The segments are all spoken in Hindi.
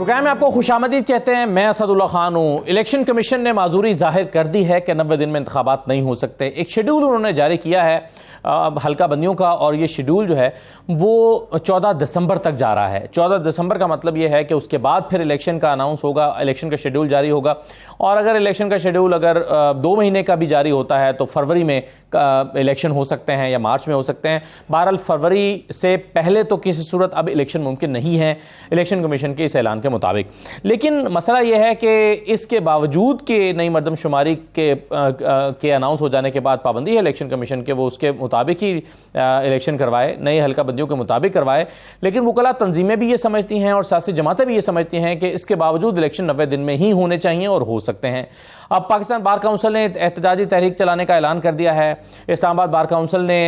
प्रोग्राम में आपको खुशामदीद कहते हैं। मैं असदुल्ला खान हूँ। इलेक्शन कमीशन ने माजूरी जाहिर कर दी है कि 90 दिन में इंतखाबात नहीं हो सकते। एक शेड्यूल उन्होंने जारी किया है हल्का बंदियों का, और ये शेड्यूल जो है वो 14 दिसंबर तक जा रहा है। 14 दिसंबर का मतलब ये है कि उसके बाद फिर इलेक्शन का अनाउंस होगा, इलेक्शन का शेड्यूल जारी होगा। और अगर इलेक्शन का शेड्यूल अगर 2 महीने का भी जारी होता है तो फरवरी में इलेक्शन हो सकते हैं या मार्च में हो सकते हैं। बहरहाल फरवरी से पहले तो किसी सूरत अब इलेक्शन मुमकिन नहीं है इलेक्शन कमीशन के इस ऐलान के मुताबिक। लेकिन मसला यह है कि इसके बावजूद कि नई मरदमशुमारी के अनाउंस हो जाने के बाद पाबंदी है इलेक्शन कमीशन के, वो उसके मुताबिक ही इलेक्शन करवाए, नई हल्का बंदियों के मुताबिक करवाए। लेकिन वकला तंजीमें भी ये समझती हैं और सियासी जमातें भी ये समझती हैं कि इसके बावजूद इलेक्शन 90 दिन में ही होने चाहिए और हो सकते हैं। अब पाकिस्तान बार काउंसिल ने एहतजाजी तहरीक चलाने का ऐलान कर दिया है। इस्लामाबाद बार काउंसिल ने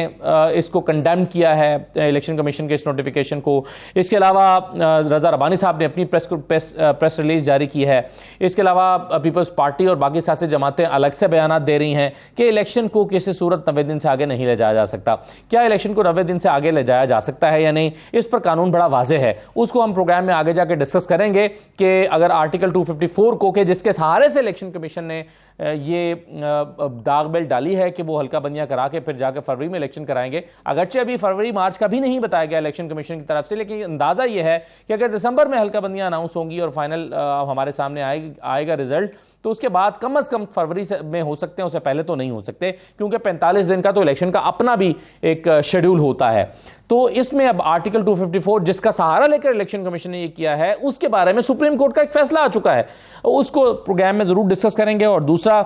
इसको कंडेम किया है इलेक्शन कमीशन के इस नोटिफिकेशन को। इसके अलावा रजा रबानी साहब ने अपनी प्रेस रिलीज जारी की है। इसके अलावा पीपल्स पार्टी और बाकी सियासी जमातें अलग से बयान दे रही हैं कि इलेक्शन को किसी सूरत 90 दिन से आगे नहीं ले जाया जा सकता। क्या इलेक्शन को 90 दिन से आगे ले जाया जा सकता है या नहीं, इस पर कानून बड़ा वाज़ेह है। उसको हम प्रोग्राम में आगे जाके डिस्कस करेंगे कि अगर आर्टिकल 254 को के जिसके सहारे से इलेक्शन कमीशन ने ये दाग बेल्ट डाली है कि वो हल्का बंदियां करा के फिर जाकर फरवरी में इलेक्शन कराएंगे। अगरचे अभी फरवरी मार्च का भी नहीं बताया गया इलेक्शन कमीशन की तरफ से, लेकिन अंदाजा ये है कि अगर दिसंबर में हल्का बंदियां अनाउंस होंगी और फाइनल हमारे सामने आएगा रिजल्ट, तो उसके बाद कम से कम फरवरी में हो सकते हैं, उससे पहले तो नहीं हो सकते, क्योंकि 45 दिन का तो इलेक्शन का अपना भी एक शेड्यूल होता है। तो इसमें अब आर्टिकल 254 जिसका सहारा लेकर इलेक्शन कमीशन ने ये किया है, उसके बारे में सुप्रीम कोर्ट का एक फैसला आ चुका है, उसको प्रोग्राम में जरूर डिस्कस करेंगे। और दूसरा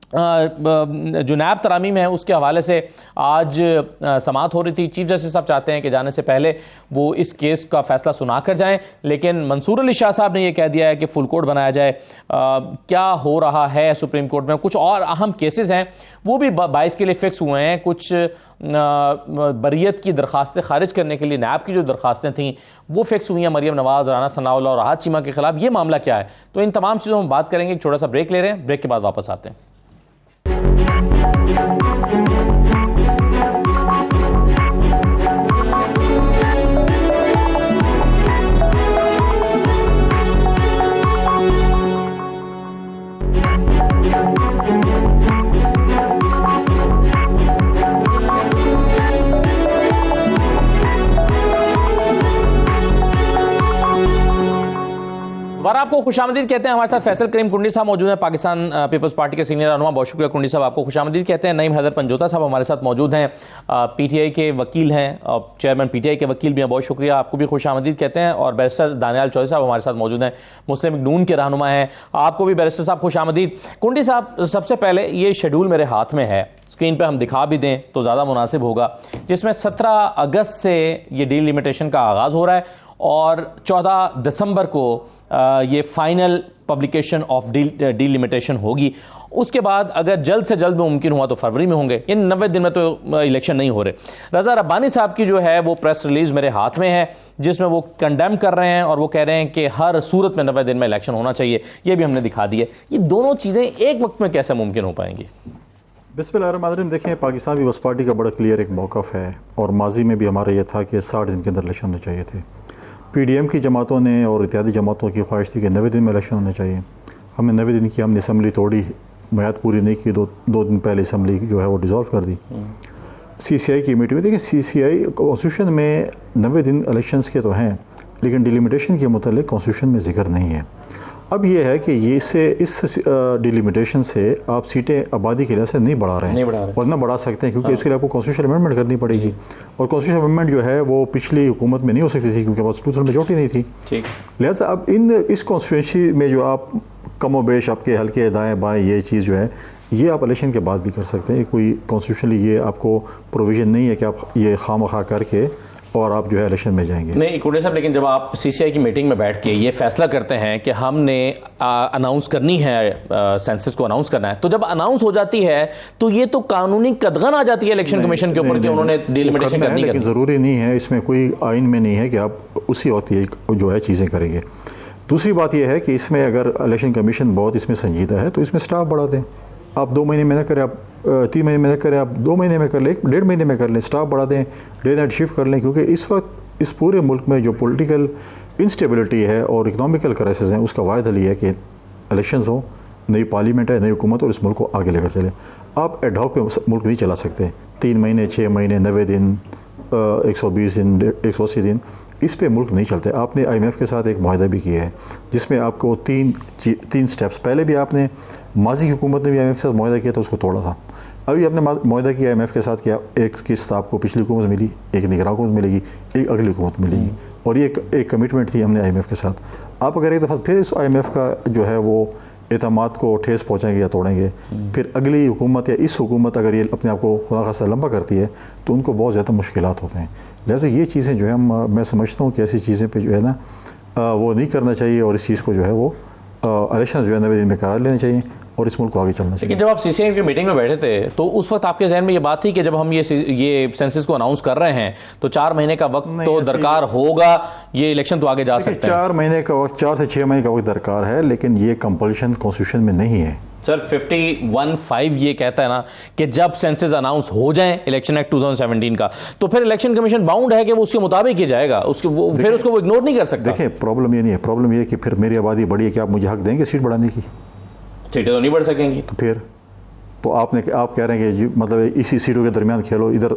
जो नायब तरामीम है उसके हवाले से आज समाअत हो रही थी। चीफ जस्टिस साहब चाहते हैं कि जाने से पहले वो इस केस का फैसला सुना कर जाएं, लेकिन मंसूर अली शाह साहब ने यह कह दिया है कि फुल कोर्ट बनाया जाए। क्या हो रहा है सुप्रीम कोर्ट में, कुछ और अहम केसेस हैं वो भी 22 के लिए फिक्स हुए हैं। कुछ बरियत की दरखास्तें खारिज करने के लिए नायब की जो दरखास्तें थीं वो फिक्स हुई हैं, मरियम नवाज, राना सनाउल्लाह और राहत चीमा के खिलाफ। ये मामला क्या है, तो इन तमाम चीज़ों में बात करेंगे। एक छोटा सा ब्रेक ले रहे हैं, ब्रेक के बाद वापस आते हैं। दोबारा आपको खुशामदीद कहते हैं। हमारे साथ फैसल करीम कुंडी साहब मौजूद हैं, पाकिस्तान पीपल्स पार्टी के सीनियर रहनुमा। बहुत शुक्रिया कुंडी साहब, आपको खुशामदीद कहते हैं। नईम हैदर पंजोता साहब हमारे साथ मौजूद हैं, पीटीआई के वकील हैं और चेयरमैन पीटीआई के वकील भी हैं। बहुत शुक्रिया, आपको भी खुशामदीद कहते हैं। और बैरिस्टर दानियाल चौधरी साहब हमारे साथ मौजूद हैं, मुस्लिम लीग नून के रहनुमा हैं। आपको भी बैरिस्टर साहब खुशामदीद। कुंडी साहब, सबसे पहले ये शेड्यूल मेरे हाथ में है, स्क्रीन पे हम दिखा भी दें तो ज़्यादा मुनासिब होगा, जिसमें 17 अगस्त से ये डीलिमिटेशन का आगाज़ हो रहा है और 14 दिसंबर को ये फाइनल पब्लिकेशन ऑफ डीलिमिटेशन होगी। उसके बाद अगर जल्द से जल्द मुमकिन हुआ तो फरवरी में होंगे। इन 90 दिन में तो इलेक्शन नहीं हो रहे। रजा रब्बानी साहब की जो है वो प्रेस रिलीज मेरे हाथ में है, जिसमें वो कंडेम कर रहे हैं और वो कह रहे हैं कि हर सूरत में 90 दिन में इलेक्शन होना चाहिए। ये भी हमने दिखा दी है। ये दोनों चीज़ें एक वक्त में कैसे मुमकिन हो पाएंगी? बिस्मिल्लाहिर्रहमानिर्रहीम। देखें, पाकिस्तान पीपल्स पार्टी का बड़ा क्लियर एक मौक़िफ़ है और माजी में भी हमारा ये था कि 60 दिन के अंदर इलेक्शन होने चाहिए थे। पीडीएम की जमातों ने और इत्यादि जमातों की ख्वाहिश थी कि 90 दिन में इलेक्शन होने चाहिए। हमने 90 दिन की हमने असम्बली तोड़ी, मियाद पूरी नहीं की, दो दिन पहले असम्बली जो है वो डिज़ोल्व कर दी। सीसीआई की मीटिंग में देखिए, सीसीआई कॉन्स्टिट्यूशन में 90 दिन इलेक्शंस के तो हैं, लेकिन डिलिमिटेशन के मुतालिक कॉन्स्टिट्यूशन में जिक्र नहीं है। अब ये है कि ये इस डिलिमिटेशन से आप सीटें आबादी के लिहाज से नहीं बढ़ा रहे हैं, वरना बढ़ा सकते हैं, क्योंकि इसके लिए आपको कॉन्स्टिट्यूशन अमेंडमेंट करनी पड़ेगी और कॉन्स्टिट्यूशन अमेंडमेंट जो है वो पिछली हुकूमत में नहीं हो सकती थी क्योंकि कॉन्स्टिट्यूशन मेजॉरिटी नहीं थी। लिहाजा अब इस कॉन्स्टिट्यूंसी में जो आप कमो बेश आपके हल्के दाएँ बाएँ ये चीज़ जो है ये आप इलेक्शन के बाद भी कर सकते हैं। कोई कॉन्स्टिट्यूशनली ये आपको प्रोविज़न नहीं है कि आप ये खामखा करके और आप जो है इलेक्शन में जाएंगे। नहीं कुंडी साहब, लेकिन जब आप सीसीआई की मीटिंग में बैठ के ये फैसला करते हैं कि हमने अनाउंस करनी है, सेंसस को अनाउंस करना है, तो जब अनाउंस हो जाती है तो ये तो कानूनी कदगन आ जाती है इलेक्शन कमीशन के ऊपर कि उन्होंने डिलिमिटेशन करनी है, लेकिन ज़रूरी नहीं है। इसमें कोई आइन में नहीं है कि आप उसी वक्त ये जो है चीज़ें करेंगे। दूसरी बात यह है कि इसमें अगर इलेक्शन कमीशन बहुत इसमें संजीदा है तो इसमें स्टाफ बढ़ा दें। आप 2 महीने में न करें, आप 3 महीने में न करें, आप 2 महीने में कर लें, 1.5 महीने में कर लें, स्टाफ बढ़ा दें, डे नाइट शिफ्ट कर लें, क्योंकि इस वक्त इस पूरे मुल्क में जो पॉलिटिकल इंस्टेबिलिटी है और इकनॉमिकल क्राइसिस है, उसका वाहिद हल ये है कि इलेक्शंस हो, नई पार्लियामेंट है, नई हुकूमत और इस मुल्क को आगे लेकर चले। आप एडहॉक पे मुल्क नहीं चला सकते, 3 महीने 6 महीने 90 दिन 120 दिन 180 दिन, इस पे मुल्क नहीं चलते। आपने IMF के साथ एक मुआहदा भी किया है जिसमें आपको तीन स्टेप्स, पहले भी आपने माजी की हुकूमत ने भी IMF के साथ मुआहदा किया था, उसको तोड़ा था। अभी आपने मुआहदा किया IMF के साथ किया, एक किस्त आपको पिछली हुकूमत मिली, एक निगरान हुकूमत मिलेगी, एक अगली हुकूमत मिलेगी, और ये एक कमिटमेंट थी हमने IMF के साथ। आप अगर एक दफ़ा फिर इस IMF का जो है वो एतमाद को ठेस पहुँचाएंगे या तोड़ेंगे, फिर अगली हुकूमत या इस हुकूमत अगर ये अपने आप को खुदा खासा लंबा करती है तो उनको बहुत ज़्यादा मुश्किलात होते हैं। लिहाजा ये चीज़ें जो है मैं समझता हूँ कि ऐसी चीज़ें पे जो है ना वो नहीं करना चाहिए, और इस चीज़ को जो है वो इलेक्शन जो है 90 दिन में करा लेने चाहिए और इस मुल्क को आगे चलना चाहिए। लेकिन जब आप CCIM की मीटिंग में बैठे थे तो उस वक्त आपके जहन में ये बात थी कि जब हम ये सेंसस को अनाउंस कर रहे हैं तो 4 महीने का वक्त तो दरकार होगा, ये इलेक्शन तो आगे जा सकते हैं। 4 महीने का वक्त, 4 से 6 महीने का वक्त दरकार है, लेकिन ये कंपल्शन कॉन्स्टिट्यूशन में नहीं है। सर 51(5) ये कहता है ना कि जब सेंसस अनाउंस हो जाएं इलेक्शन एक्ट 2017 का, तो फिर इलेक्शन कमीशन बाउंड है कि वो उसके मुताबिक ही जाएगा, फिर उसको वो इग्नोर नहीं कर सकता। देखिए प्रॉब्लम ये नहीं है, प्रॉब्लम ये है कि फिर मेरी आबादी बढ़ी है कि आप मुझे हक देंगे सीट बढ़ाने की? सीटें तो नहीं बढ़ सकेंगी। तो फिर तो आप कह रहे हैं कि मतलब इसी सीटों के दरमियान खेलो, इधर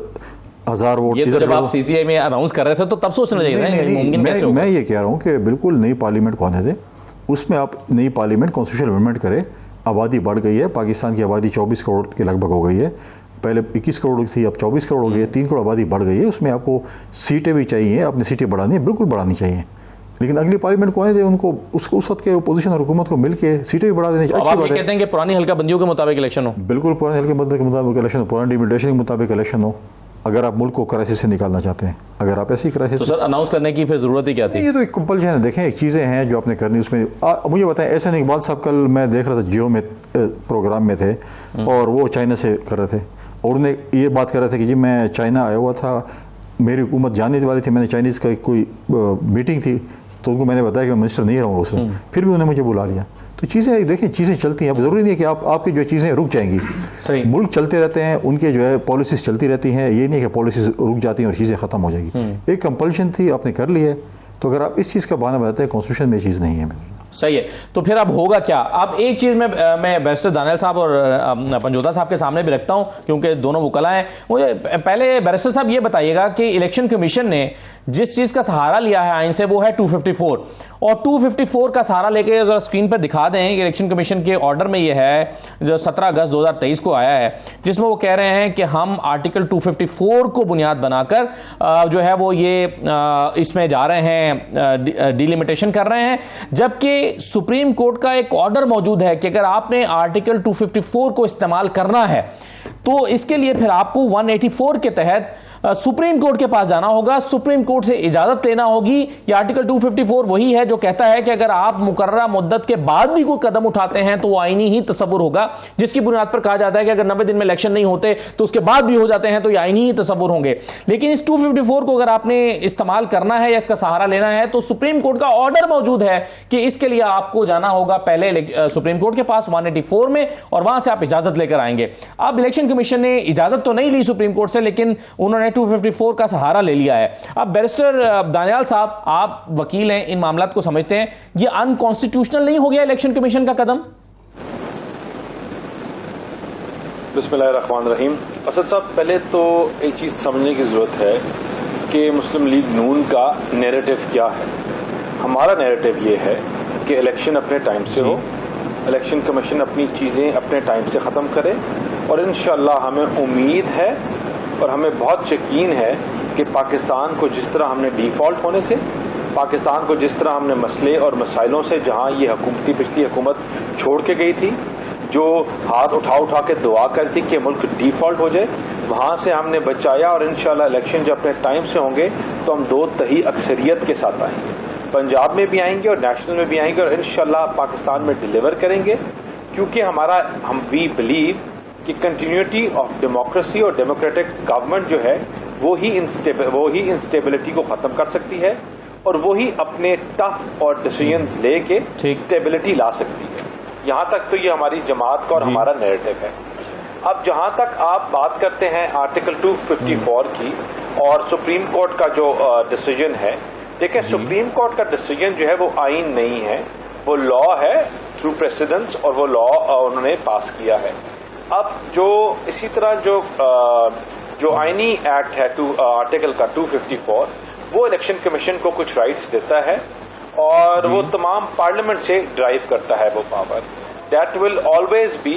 1000 वोट इधर। जब आप CCI में अनाउंस कर रहे थे तो तब सोचना चाहिए। मैं ये कह रहा हूँ कि बिल्कुल नई पार्लियामेंट को आने दें, उसमें आप नई पार्लियामेंट कॉन्स्टिट्यूशनल अमेंडमेंट करें। आबादी बढ़ गई है, पाकिस्तान की आबादी 24 करोड़ के लगभग हो गई है, पहले 21 करोड़ थी, अब 24 करोड़ हो गई है, 3 करोड़ आबादी बढ़ गई है। उसमें आपको सीटें भी चाहिए, अपनी सीटें बढ़ानी है, बिल्कुल बढ़ानी चाहिए, लेकिन अगली पार्लियामेंट को आने दें उनको, उस वक्त के अपोजिशन और हुकूमत को मिलकर सीटें भी बढ़ा देनी चाहिए। अच्छी बात है। कहते हैं कि पुरानी हल्का बंदियों के मुताबिक इलेक्शन हो, बिल्कुल पुरानी हल्के बंदियों के मुताबिक इलेक्शन हो, पुरानी डिमिटेशन के मुताबिक इलेक्शन हो, अगर आप मुल्क को क्राइसिस से निकालना चाहते हैं। अगर आप ऐसी क्राइसिस, तो सर अनाउंस करने की फिर जरूरत ही क्या थी? ये तो एक कंपल्शन है। देखें एक चीज़ें हैं जो आपने करनी, उसमें मुझे बताएं, एहसान इकबाल साहब कल मैं देख रहा था जियो में प्रोग्राम में थे और वो चाइना से कर रहे थे और उन्हें ये बात कर रहे थे कि जी मैं चाइना आया हुआ था, मेरी हुकूमत जानने वाली थी, मैंने चाइनीज़ का कोई मीटिंग थी तो उनको मैंने बताया कि मैं मिनिस्टर नहीं रहूँगा उसमें, फिर भी उन्होंने मुझे बुला लिया। तो चीज़ें देखिए, चीज़ें चलती हैं, अब ज़रूरी नहीं है कि आपकी जो चीज़ें रुक जाएंगी। सही, मुल्क चलते रहते हैं, उनके जो है पॉलिसीज़ चलती रहती हैं, ये नहीं है कि पॉलिसीज़ रुक जाती हैं और चीज़ें ख़त्म हो जाएगी। एक कंपल्शन थी, आपने कर ली है, तो अगर आप इस चीज़ का बहाना बताते हैं, कॉन्स्टिट्यूशन में ये चीज़ नहीं है। सही है, तो फिर अब होगा क्या? अब एक चीज़ मैं बैरिस्टर दानियाल साहब और पंजोता साहब के सामने भी रखता हूं क्योंकि दोनों वकला हैं। मुझे पहले बैरिस्टर साहब ये बताइएगा कि इलेक्शन कमीशन ने जिस चीज़ का सहारा लिया है आइन से वो है 254, और 254 का सहारा लेके जरा स्क्रीन पर दिखा दें कि इलेक्शन कमीशन के ऑर्डर में ये है जो 17 अगस्त 2023 को आया है, जिसमें वो कह रहे हैं कि हम आर्टिकल 254 को बुनियाद बनाकर जो है वो ये इसमें जा रहे हैं, डिलिमिटेशन कर रहे हैं, जबकि सुप्रीम कोर्ट का एक ऑर्डर मौजूद है कि अगर आपने आर्टिकल 254 को इस्तेमाल करना है तो इसके लिए फिर आपको 184 के तहत सुप्रीम कोर्ट के पास जाना होगा, सुप्रीम कोर्ट से इजाजत लेना होगी। ये आर्टिकल 254 वही है जो कहता है कि अगर आप मुकर्ररा मुद्दत के बाद भी कोई कदम उठाते हैं तो वो आईनी ही तसव्वुर होगा, जिसकी बुनियाद पर कहा जाता है कि अगर 90 दिन में इलेक्शन नहीं होते तो उसके बाद भी हो जाते हैं तो ये आईनी ही तसव्वुर होंगे। लेकिन इस 254 को अगर आपने इस्तेमाल करना है या इसका सहारा लेना है तो सुप्रीम कोर्ट का ऑर्डर मौजूद है कि इसके लिए आपको जाना होगा पहले सुप्रीम कोर्ट के पास 184 में, और वहां से आप इजाजत लेकर आएंगे। अब इलेक्शन कमीशन ने इजाजत तो नहीं ली सुप्रीम कोर्ट से, लेकिन उन्होंने 254 का सहारा ले लिया है। अब बैरिस्टर दानियाल साहब, आप वकील हैं, इन मामलात को समझते हैं, ये अनकॉन्स्टिट्यूशनल नहीं हो गया इलेक्शन कमीशन का कदम? बिस्मिल्लाहिर्रहमानिर्रहीम। असद साहब, पहले तो एक चीज समझने की जरूरत है कि मुस्लिम लीग नून का नैरेटिव क्या है। हमारा नैरेटिव ये है कि इलेक्शन अपने टाइम से हो, इलेक्शन कमीशन अपनी चीजें अपने टाइम से खत्म करे, और इंशाअल्लाह हमें उम्मीद है और हमें बहुत यकीन है कि पाकिस्तान को जिस तरह हमने डिफॉल्ट होने से, पाकिस्तान को जिस तरह हमने मसले और मसाइलों से जहां ये हुकूमती पिछली हुकूमत छोड़ के गई थी, जो हाथ उठा के दुआ करती कि मुल्क डिफॉल्ट हो जाए, वहां से हमने बचाया, और इंशाअल्लाह इलेक्शन जब अपने टाइम से होंगे तो हम 2/3 अक्सरियत के साथ आएंगे, पंजाब में भी आएंगे और नेशनल में भी आएंगे, और इंशाअल्लाह पाकिस्तान में डिलीवर करेंगे। क्योंकि हम वी बिलीव कि कंटिन्यूटी ऑफ डेमोक्रेसी और डेमोक्रेटिक गवर्नमेंट जो है वो ही इंस्टेबिलिटी को खत्म कर सकती है, और वो ही अपने टफ और डिसीजंस लेके स्टेबिलिटी ला सकती है। यहां तक तो ये हमारी जमात का और हमारा नैरेटिव है। अब जहां तक आप बात करते हैं आर्टिकल 254 की और सुप्रीम कोर्ट का जो डिसीजन है, देखिए सुप्रीम कोर्ट का डिसीजन जो है वो आइन नहीं है, वो लॉ है थ्रू प्रेसिडेंस, और वो लॉ उन्होंने पास किया है। अब जो इसी तरह जो आईनी एक्ट है आर्टिकल का 254, वो इलेक्शन कमीशन को कुछ राइट्स देता है और वो तमाम पार्लियामेंट से ड्राइव करता है वो power. That will always be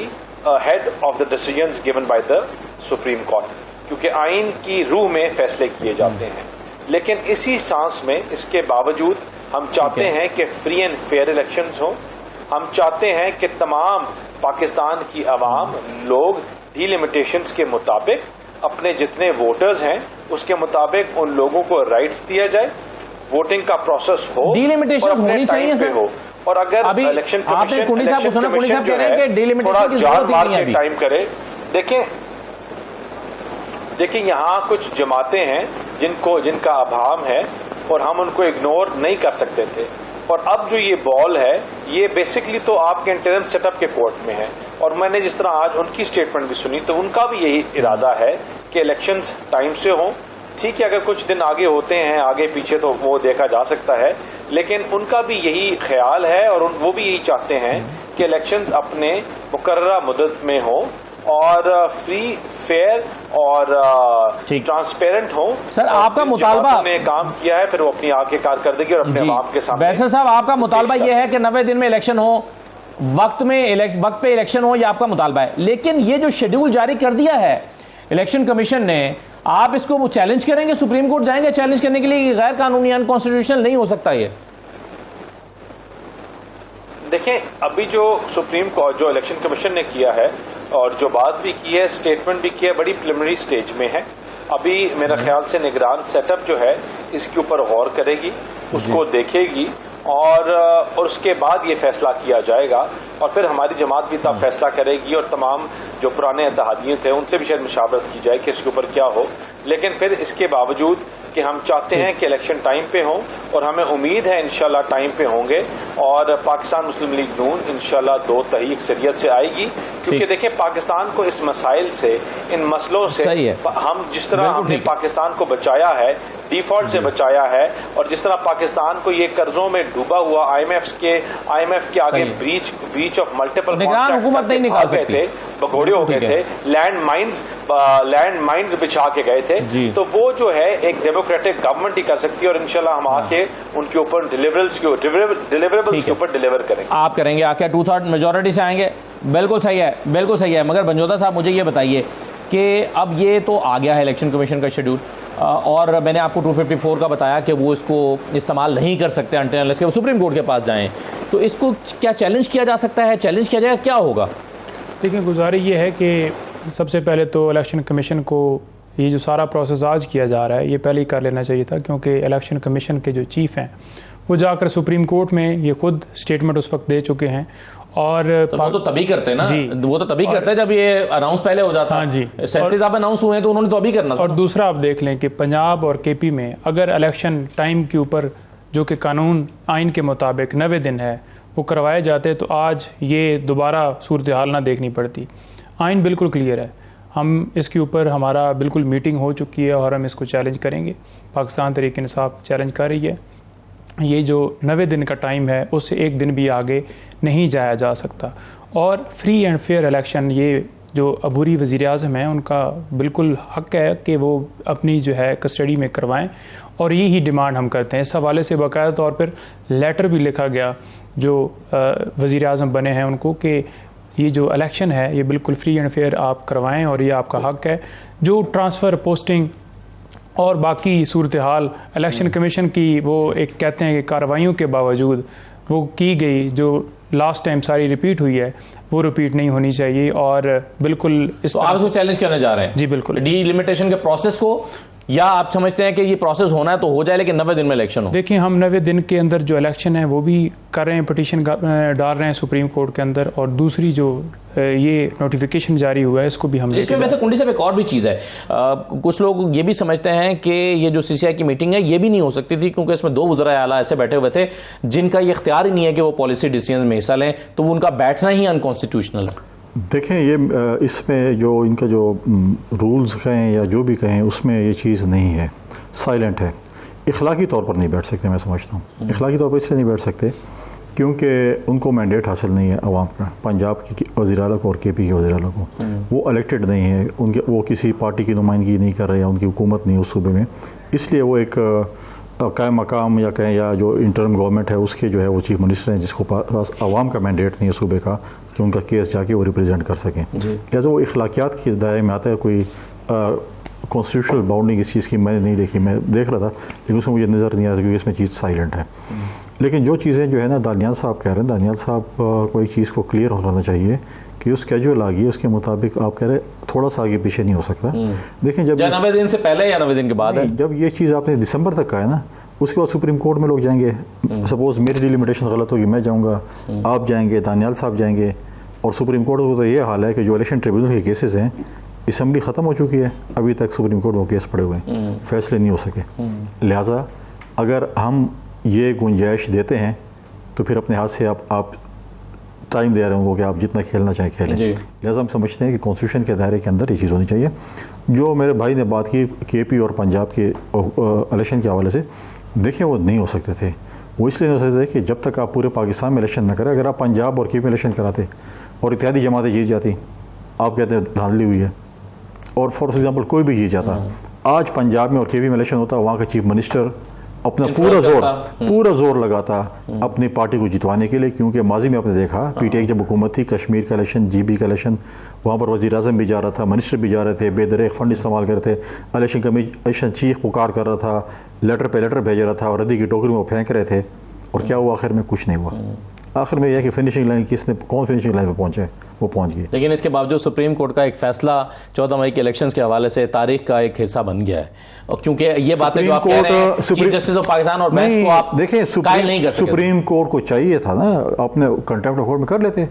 head of the decisions given by the supreme court, क्योंकि आइन की रूह में फैसले किए जाते हैं। लेकिन इसी सांस में इसके बावजूद हम चाहते हैं कि फ्री एंड फेयर इलेक्शंस हो। हम चाहते हैं कि तमाम पाकिस्तान की आवाम लोग डिलिमिटेशंस के मुताबिक अपने जितने वोटर्स हैं उसके मुताबिक उन लोगों को राइट्स दिया जाए, वोटिंग का प्रोसेस हो, डिलिमिटेशंस होनी चाहिए सर। हो। और अगर अभी इलेक्शन आपने कुंडी साहब कह रहे हैं कि डिलिमिटेशन की जरूरत ही नहीं है अभी। टाइम करे, देखिए यहाँ कुछ जमातें हैं जिनका अभाव है और हम उनको इग्नोर नहीं कर सकते थे, और अब जो ये बॉल है ये बेसिकली तो आपके इंटरिम सेटअप के कोर्ट में है। और मैंने जिस तरह आज उनकी स्टेटमेंट भी सुनी तो उनका भी यही इरादा है कि इलेक्शंस टाइम से हों। ठीक है, अगर कुछ दिन आगे होते हैं आगे पीछे तो वो देखा जा सकता है, लेकिन उनका भी यही ख्याल है और वो भी यही चाहते हैं कि इलेक्शंस अपने मुकर्ररा मुद्दत में हो और फ्री फेयर और ट्रांसपेरेंट हो। सर आपका मुतालबा ने काम किया है, फिर वो अपनी आगे कारकर्दगी और अपने आवाम के सामने। वैसे साहब आपका मुतालबा यह है कि 90 दिन में इलेक्शन हो, वक्त पे इलेक्शन हो, यह आपका मुतालबा है। लेकिन ये जो शेड्यूल जारी कर दिया है इलेक्शन कमीशन ने, आप इसको चैलेंज करेंगे? सुप्रीम कोर्ट जाएंगे चैलेंज करने के लिए? गैर कानूनी अनकॉन्स्टिट्यूशनल नहीं हो सकता ये? देखें, अभी जो सुप्रीम कोर्ट जो इलेक्शन कमीशन ने किया है और जो बात भी की है, स्टेटमेंट भी किया है, बड़ी प्रिलिमिनरी स्टेज में है। अभी मेरा ख्याल से निगरान सेटअप जो है इसके ऊपर गौर करेगी, उसको देखेगी और उसके बाद ये फैसला किया जाएगा। और फिर हमारी जमात भी तब फैसला करेगी और तमाम जो पुराने इत्तेहादिये थे उनसे भी शायद मुशावरत की जाए कि इसके ऊपर क्या हो। लेकिन फिर इसके बावजूद कि हम चाहते हैं कि इलेक्शन टाइम पे हो और हमें उम्मीद है इंशाल्लाह टाइम पे होंगे और पाकिस्तान मुस्लिम लीग नून इंशाल्लाह 2 तहरीक शरीयत से आएगी, क्योंकि देखिए पाकिस्तान को इस मसाइल से, इन मसलों से हम जिस तरह हमने पाकिस्तान को बचाया है, डिफॉल्ट से बचाया है, और जिस तरह पाकिस्तान को ये कर्जों में डूबा हुआ IMF के आगे ब्रीच ऑफ मल्टीपल हुकूमत नहीं निकाल सकती, भगोड़े हो गए थे, लैंड माइंस बिछा के गए थे, तो वो जो है एक डेमोक्रेटिक गवर्नमेंट ही कर सकती है और इंशाल्लाह हम आके उनके ऊपर डिलीवरेबल्स के ऊपर डिलीवर करेंगे। आप करेंगे आके 2/3 मेजोरिटी से आएंगे? बिल्कुल सही है, बिल्कुल सही है। मगर बनजोदा साहब मुझे ये बताइए कि अब ये तो आ गया है इलेक्शन कमीशन का शेड्यूल और मैंने आपको 254 का बताया कि वो इसको इस्तेमाल नहीं कर सकते अनटिल के सुप्रीम कोर्ट के पास जाएं, तो इसको क्या चैलेंज किया जा सकता है? चैलेंज किया जाएगा, क्या होगा? देखिए, गुजारिश ये है कि सबसे पहले तो इलेक्शन कमीशन को ये जो सारा प्रोसेस आज किया जा रहा है ये पहले ही कर लेना चाहिए था, क्योंकि इलेक्शन कमीशन के जो चीफ हैं वो जाकर सुप्रीम कोर्ट में ये खुद स्टेटमेंट उस वक्त दे चुके हैं। और तो वो तो तभी करते हैं ना जी, वो तो तभी करते हैं जब ये अनाउंस पहले हो जाता है। हाँ जी, सेंसेस आप अनाउंस हुए हैं तो उन्होंने तो अभी करना था। और दूसरा आप देख लें कि पंजाब और KP में अगर इलेक्शन टाइम के ऊपर जो कि कानून आइन के मुताबिक 90 दिन है वो करवाए जाते तो आज ये दोबारा सूरत हाल ना देखनी पड़ती। आइन बिल्कुल क्लियर है, हम इसके ऊपर हमारा बिल्कुल मीटिंग हो चुकी है और हम इसको चैलेंज करेंगे। पाकिस्तान तहरीक इंसाफ चैलेंज कर रही है। ये जो 90 दिन का टाइम है उससे एक दिन भी आगे नहीं जाया जा सकता। और फ्री एंड फेयर इलेक्शन, ये जो अबूरी वज़ीर-ए-आज़म हैं उनका बिल्कुल हक़ है कि वो अपनी जो है कस्टडी में करवाएं और यही डिमांड हम करते हैं। इस हवाले से बाकायदा तौर पर लेटर भी लिखा गया जो वज़ीर-ए-आज़म बने हैं उनको कि ये जो इलेक्शन है ये बिल्कुल फ्री एंड फेयर आप करवाएं और ये आपका हक़ है। जो ट्रांसफ़र, पोस्टिंग और बाकी सूरत हाल इलेक्शन कमीशन की वो एक कहते हैं कि कार्रवाइयों के बावजूद वो की गई जो लास्ट टाइम सारी रिपीट हुई है वो रिपीट नहीं होनी चाहिए। और बिल्कुल इस आप इसको चैलेंज करने जा रहे हैं? जी बिल्कुल, डिलिमिटेशन के प्रोसेस को, या आप समझते हैं कि ये प्रोसेस होना है तो हो जाए लेकिन 90 दिन में इलेक्शन हो? देखिए, हम 90 दिन के अंदर जो इलेक्शन है वो भी कर रहे हैं, पिटीशन डाल रहे हैं सुप्रीम कोर्ट के अंदर, और दूसरी जो ये नोटिफिकेशन जारी हुआ है इसको भी हम इसमें वैसे कुंडी साहब एक और भी चीज़ है, कुछ लोग ये भी समझते हैं कि ये जो CCI की मीटिंग है ये भी नहीं हो सकती थी क्योंकि इसमें 2 वज़ीर आला ऐसे बैठे हुए थे जिनका ये इख्तियार ही नहीं है कि वो पॉलिसी डिसीजन में हिस्सा लें, तो उनका बैठना ही अनकॉन्स्टिट्यूशनल है। देखें ये इसमें जो इनका जो रूल्स कहें या जो भी कहें उसमें ये चीज़ नहीं है, साइलेंट है। इखलाकी तौर पर नहीं बैठ सकते, मैं समझता हूँ इखलाकी तौर पर इसलिए नहीं बैठ सकते क्योंकि उनको मैंडेट हासिल नहीं है अवाम का, पंजाब की वज़ीर आला को और KP के वज़ीर आला को। वो इलेक्टेड नहीं है, उनके वो किसी पार्टी की नुमाइंदगी नहीं कर रहे या उनकी हुकूमत नहीं उस सूबे में, इसलिए वो एक कायम मकाम या कहें या जो इंटर्म गवर्नमेंट है उसके जो है वो चीफ मिनिस्टर हैं जिसको पास अवाम का मैंडेट नहीं है सूबे का कि उनका केस जाके वो रिप्रेजेंट कर सकें। लिहाजा वो इखलाकियात के दायरे में आता है। कोई कॉन्स्टिट्यूशनल बाउंडिंग इस चीज़ की मैंने नहीं देखी, मैं देख रहा था लेकिन उसमें मुझे नज़र नहीं आ रहा क्योंकि इसमें चीज़ साइलेंट है। लेकिन जो चीज़ें जो है ना दानियाल साहब कह रहे हैं, दानियाल साहब को एक चीज़ को क्लियर होना चाहिए कि उस स्केड्यूल आ गई उसके मुताबिक आप कह रहे थोड़ा सा आगे पीछे नहीं हो सकता। देखें जब 90 दिन से पहले या 90 दिन के बाद है, जब ये चीज़ आपने दिसंबर तक का है ना, उसके बाद सुप्रीम कोर्ट में लोग जाएंगे। सपोज मेरी डिलिमिटेशन गलत होगी, मैं जाऊँगा, आप जाएंगे, दानियाल साहब जाएंगे, और सुप्रीम कोर्ट को तो ये हाल है कि जो इलेक्शन ट्रिब्यूनल के केसेस हैं, असम्बली ख़त्म हो चुकी है, अभी तक सुप्रीम कोर्ट में केस पड़े हुए हैं, फैसले नहीं हो सके। लिहाजा अगर हम ये गुंजाइश देते हैं तो फिर अपने हाथ से आप टाइम दे रहे होंगे कि आप जितना खेलना चाहें खेलें। लिहाजा हम समझते हैं कि कॉन्स्टिट्यूशन के दायरे के अंदर ये चीज़ होनी चाहिए। जो मेरे भाई ने बात की KP और पंजाब के इलेक्शन के हवाले से, देखें वो नहीं हो सकते थे। वो इसलिए नहीं हो सकते थे कि जब तक आप पूरे पाकिस्तान में इलेक्शन न करें, अगर आप पंजाब और KP में इलेक्शन कराते और इत्तेहादी जमातें जीत जाती, आप कहते हैं धांधली हुई है, और फॉर एग्जाम्पल कोई भी जीत जाता, आज पंजाब में और KP में इलेक्शन होता, वहाँ का चीफ मिनिस्टर अपना पूरा जोर लगाता अपनी पार्टी को जितवाने के लिए, क्योंकि माजी में आपने देखा PTI जब हुकूमत थी, कश्मीर का इलेक्शन, GB का इलेक्शन, वहाँ पर वज़ीर आज़म भी जा रहा था, मिनिस्टर भी जा रहे थे, बेदरेक फंड इस्तेमाल कर रहे थे, इलेक्शन कमीशन चीख पुकार कर रहा था, लेटर पे लेटर भेज रहा था और रद्दी की टोकरी में वो फेंक रहे थे, और क्या हुआ आखिर में? कुछ नहीं हुआ। आखिर में यह है कि फिनिशिंग लाइन किसने, कौन फिनिशिंग लाइन पे पहुंचे, वो पहुंच गए। लेकिन इसके बावजूद सुप्रीम कोर्ट का एक फैसला 14 मई के इलेक्शंस के हवाले से तारीख का एक हिस्सा बन गया है, और क्योंकि ये बातें जो आप कह रहे हैं चीफ जस्टिस ऑफ पाकिस्तान और बहस को आप देखें, सुप्रीम कोर्ट को चाहिए था ना अपने कंटेम्प्ट ऑफ कोर्ट में कर लेते।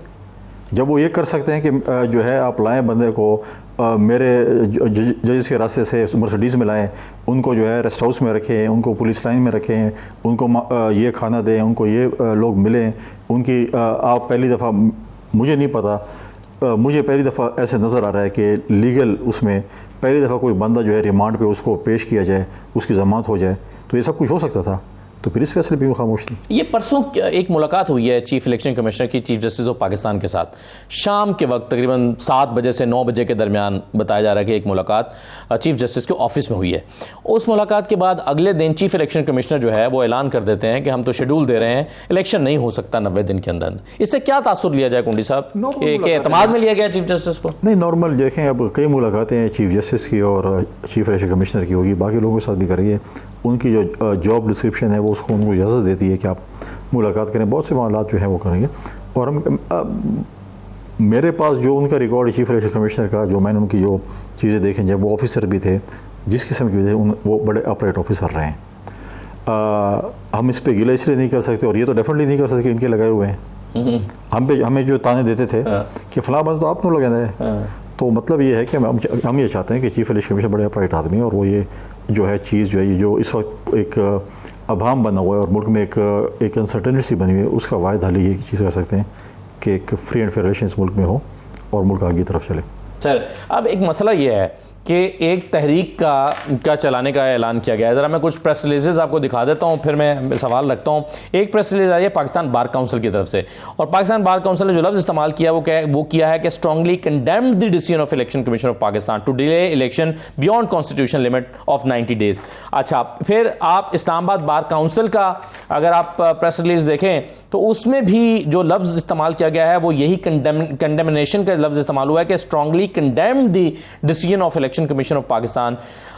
जब वो ये कर सकते हैं कि जो है आप लाएं बंदे को, मेरे जजेस के रास्ते से मर्सिडीज़ में लाएं, उनको जो है रेस्ट हाउस में रखें, उनको पुलिस लाइन में रखें, उनको ये खाना दें, उनको ये लोग मिलें, उनकी आप पहली दफ़ा, मुझे नहीं पता, मुझे पहली दफ़ा ऐसे नज़र आ रहा है कि लीगल उसमें पहली दफ़ा कोई बंदा जो है रिमांड पे उसको पेश किया जाए, उसकी ज़मानत हो जाए, तो ये सब कुछ हो सकता था। तो फिर इस फैसले भी खामोश थी। ये परसों एक मुलाकात हुई है चीफ इलेक्शन कमिश्नर की चीफ जस्टिस ऑफ पाकिस्तान के साथ, शाम के वक्त तकरीबन 7 बजे से 9 बजे के दरमियान बताया जा रहा है कि एक मुलाकात चीफ जस्टिस के ऑफिस में हुई है। उस मुलाकात के बाद अगले दिन चीफ इलेक्शन कमिश्नर जो है वो ऐलान कर देते हैं कि हम तो शेड्यूल दे रहे हैं, इलेक्शन नहीं हो सकता 90 दिन के अंदर। इससे क्या तासुर लिया जाए कुंडी साहब, कि एतमाद में लिया गया चीफ जस्टिस को? नहीं, नॉर्मल देखें, अब कई मुलाकातें चीफ जस्टिस की और चीफ इलेक्शन कमिश्नर की होगी, बाकी लोगों के साथ भी करेंगे। उनकी जो जॉब डिस्क्रिप्शन है वो उसको उनको इजाज़त देती है कि आप मुलाकात करें, बहुत से मामलात जो है वो करेंगे। और हम मेरे पास जो उनका रिकॉर्ड चीफ इलेक्शन कमिश्नर का, जो मैंने उनकी जो चीज़ें देखी, जब वो ऑफिसर भी थे, जिस किस्म के भी थे, वो बड़े अपरेट ऑफिसर रहे हैं। हम इस पर गिला इसलिए नहीं कर सकते, और ये तो डेफिनेटली नहीं कर सकते, इनके लगाए हुए हैं। हमें जो ताने देते थे कि फलां बंदा तो आप लोग लगाए हैं, तो मतलब ये है कि हम ये चाहते हैं कि चीफ इलेक्शन कमिश्नर बड़े अपराइट आदमी है, और वो ये जो है चीज़ जो है ये जो इस वक्त एक अभाम बना हुआ है और मुल्क में एक अनसर्टेनिटी बनी हुई है, उसका वाहिद हल ये चीज़ कर सकते हैं कि एक फ्री एंड फेयर इलेक्शंस मुल्क में हो और मुल्क आगे की तरफ चले। सर, अब एक मसला ये है कि एक तहरीक का चलाने का ऐलान किया गया है। ज़रा मैं कुछ प्रेस रिलीजेस आपको दिखा देता हूँ, फिर मैं सवाल रखता हूँ। एक प्रेस रिलीज आई है पाकिस्तान बार काउंसिल की तरफ से, और पाकिस्तान बार काउंसिल ने जो लफ्ज़ इस्तेमाल किया वो किया है कि strongly condemned the decision of election commission of Pakistan to delay election beyond constitution limit of 90 days. अच्छा, फिर आप इस्लामाबाद बार काउंसिल का अगर आप प्रेस रिलीज देखें तो उसमें भी जो लफ्ज़ इस्तेमाल किया गया है वो यही कंडेमनेशन का लफ्ज़ इस्तेमाल हुआ है कि strongly condemned the decision of election commission of Pakistan.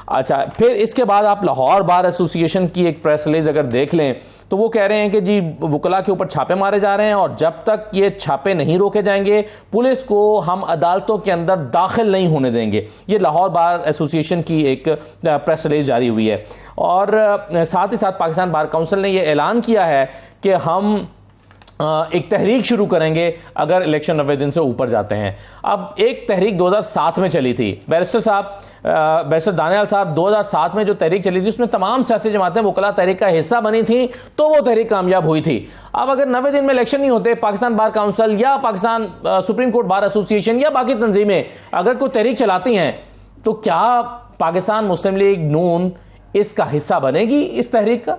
अच्छा, फिर इसके बाद आप लाहौर बार एसोसिएशन की एक प्रेस रिलीज अगर देख लें तो वो कह रहे हैं कि जी वकला के ऊपर छापे मारे जा रहे हैं, और जब तक ये छापे नहीं रोके जाएंगे पुलिस को हम अदालतों के अंदर दाखिल नहीं होने देंगे। ये लाहौर बार एसोसिएशन की एक प्रेस रिलीज जारी हुई है। और साथ ही साथ पाकिस्तान बार काउंसिल ने यह ऐलान किया है कि हम एक तहरीक शुरू करेंगे अगर इलेक्शन 90 दिन से ऊपर जाते हैं। अब एक तहरीक 2007 में चली थी, बैरिस्टर दानियाल साहब 2007 में जो तहरीक चली थी उसमें तमाम सियासी जमातें वकला तहरीक का हिस्सा बनी थी, तो वो तहरीक कामयाब हुई थी। अब अगर 90 दिन में इलेक्शन नहीं होते, पाकिस्तान बार काउंसिल या Pakistan supreme court bar association या बाकी तंजीमें अगर कोई तहरीक चलाती हैं, तो क्या पाकिस्तान मुस्लिम लीग नून इसका हिस्सा बनेगी इस तहरीक का?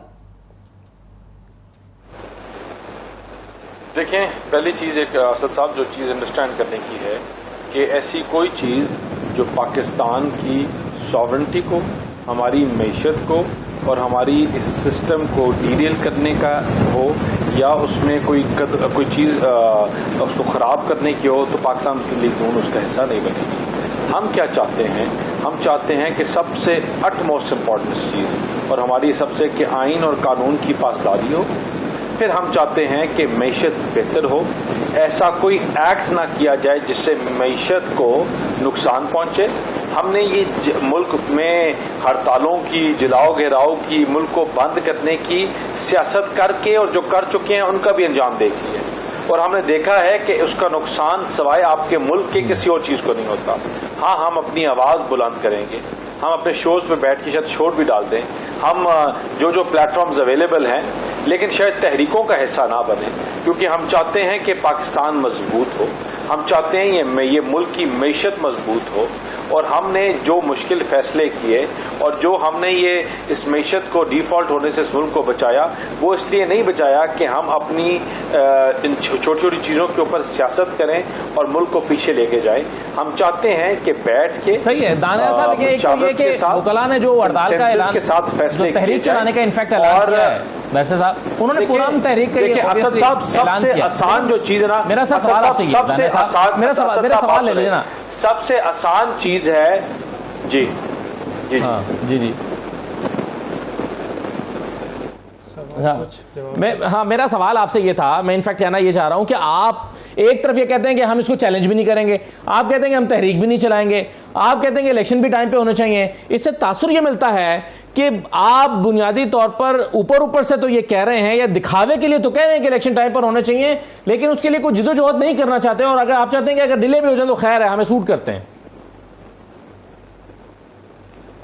देखें, पहली चीज़ एक असद साहब जो चीज़ अंडरस्टैंड करने की है कि ऐसी कोई चीज़ जो पाकिस्तान की सॉवरेंटी को, हमारी मईशत को और हमारी इस सिस्टम को डीरेल करने का हो या उसमें कोई चीज़ उसको ख़राब करने की हो, तो पाकिस्तान मुस्लिम लीग नून उसका हिस्सा नहीं बनेगी। हम क्या चाहते हैं? हम चाहते हैं कि सबसे अटमोस्ट इम्पॉर्टेंट चीज़ और हमारी सबसे कि आइन और कानून की पासदारी हो। फिर हम चाहते हैं कि मईशत बेहतर हो, ऐसा कोई एक्ट ना किया जाए जिससे मईशत को नुकसान पहुंचे। हमने ये मुल्क में हड़तालों की, जलाओ घेराव की, मुल्क को बंद करने की सियासत करके और जो कर चुके हैं उनका भी अंजाम देख लिया और हमने देखा है कि उसका नुकसान सवाए आपके मुल्क के किसी और चीज को नहीं होता। हाँ, हम अपनी आवाज बुलंद करेंगे, हम अपने शोज पे बैठ के शायद शोर भी डाल दें, हम जो प्लेटफॉर्म्स अवेलेबल हैं, लेकिन शायद तहरीकों का हिस्सा ना बने, क्योंकि हम चाहते हैं कि पाकिस्तान मजबूत हो, हम चाहते हैं ये मुल्क की मईशत मजबूत हो और हमने जो मुश्किल फैसले किए और जो हमने ये इस मईशत को डिफॉल्ट होने से इस मुल्क को बचाया, वो इसलिए नहीं बचाया कि हम अपनी इन छोटी छोटी चीजों के ऊपर सियासत करें और मुल्क को पीछे लेके जाएं। हम चाहते हैं कि बैठ के सही है दानियाल साहब के वकला ने जो हड़ताल का ऐलान के साथ फैसले तहरीक चलाने का इनफैक्ट ऐलान किया है, वैसे साहब उन्होंने पुरानी तहरीक का असद साहब सबसे आसान जो चीज है ना, मेरा सवाल आपसे सबसे आसान, मेरा सवाल ले लेना, सबसे आसान चीज है जी जी जी जी मेरा सवाल आपसे ये था, मैं इनफैक्ट कहना ये चाह रहा हूं कि आप एक तरफ ये कहते हैं कि हम इसको चैलेंज भी नहीं करेंगे, आप कहते हैं कि हम तहरीक भी नहीं चलाएंगे, आप कहते हैं कि इलेक्शन भी टाइम पे होने चाहिए। इससे तासुर ये मिलता है कि आप बुनियादी तौर पर ऊपर से तो ये कह रहे हैं या दिखावे के लिए तो कह रहे हैं कि इलेक्शन टाइम पर होने चाहिए, लेकिन उसके लिए कोई जिद्दोजहद नहीं करना चाहते, और अगर आप चाहते हैं कि अगर डिले भी हो जाए तो खैर है, हमें सूट करते हैं।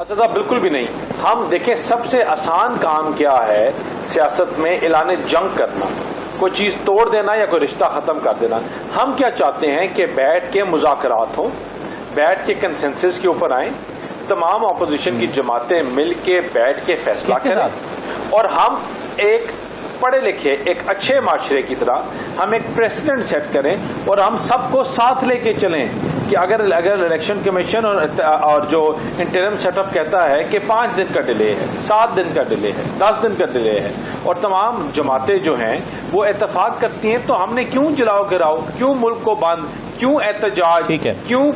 अच्छा साहब, बिल्कुल भी नहीं। हम देखें, सबसे आसान काम क्या है सियासत में? ऐलान जंग करना, कोई चीज तोड़ देना या कोई रिश्ता खत्म कर देना। हम क्या चाहते हैं कि बैठ के मुज़ाकरात हो, बैठ के कंसेंसस के ऊपर आए, तमाम अपोजिशन की जमातें मिल के बैठ के फैसला करें और हम एक पढ़े लिखे एक अच्छे माशरे की तरह हम एक प्रेसिडेंट सेट करें और हम सबको साथ लेके चलें कि अगर इलेक्शन कमीशन और जो इंटरिम सेटअप कहता है कि 5 दिन का डिले है, 7 दिन का डिले है, 10 दिन का डिले है और तमाम जमातें जो हैं वो इत्तेफाक करती हैं, तो हमने क्यों जलाओ गिराओ, क्यों मुल्क को बंद, क्यों एहतजाज, क्यों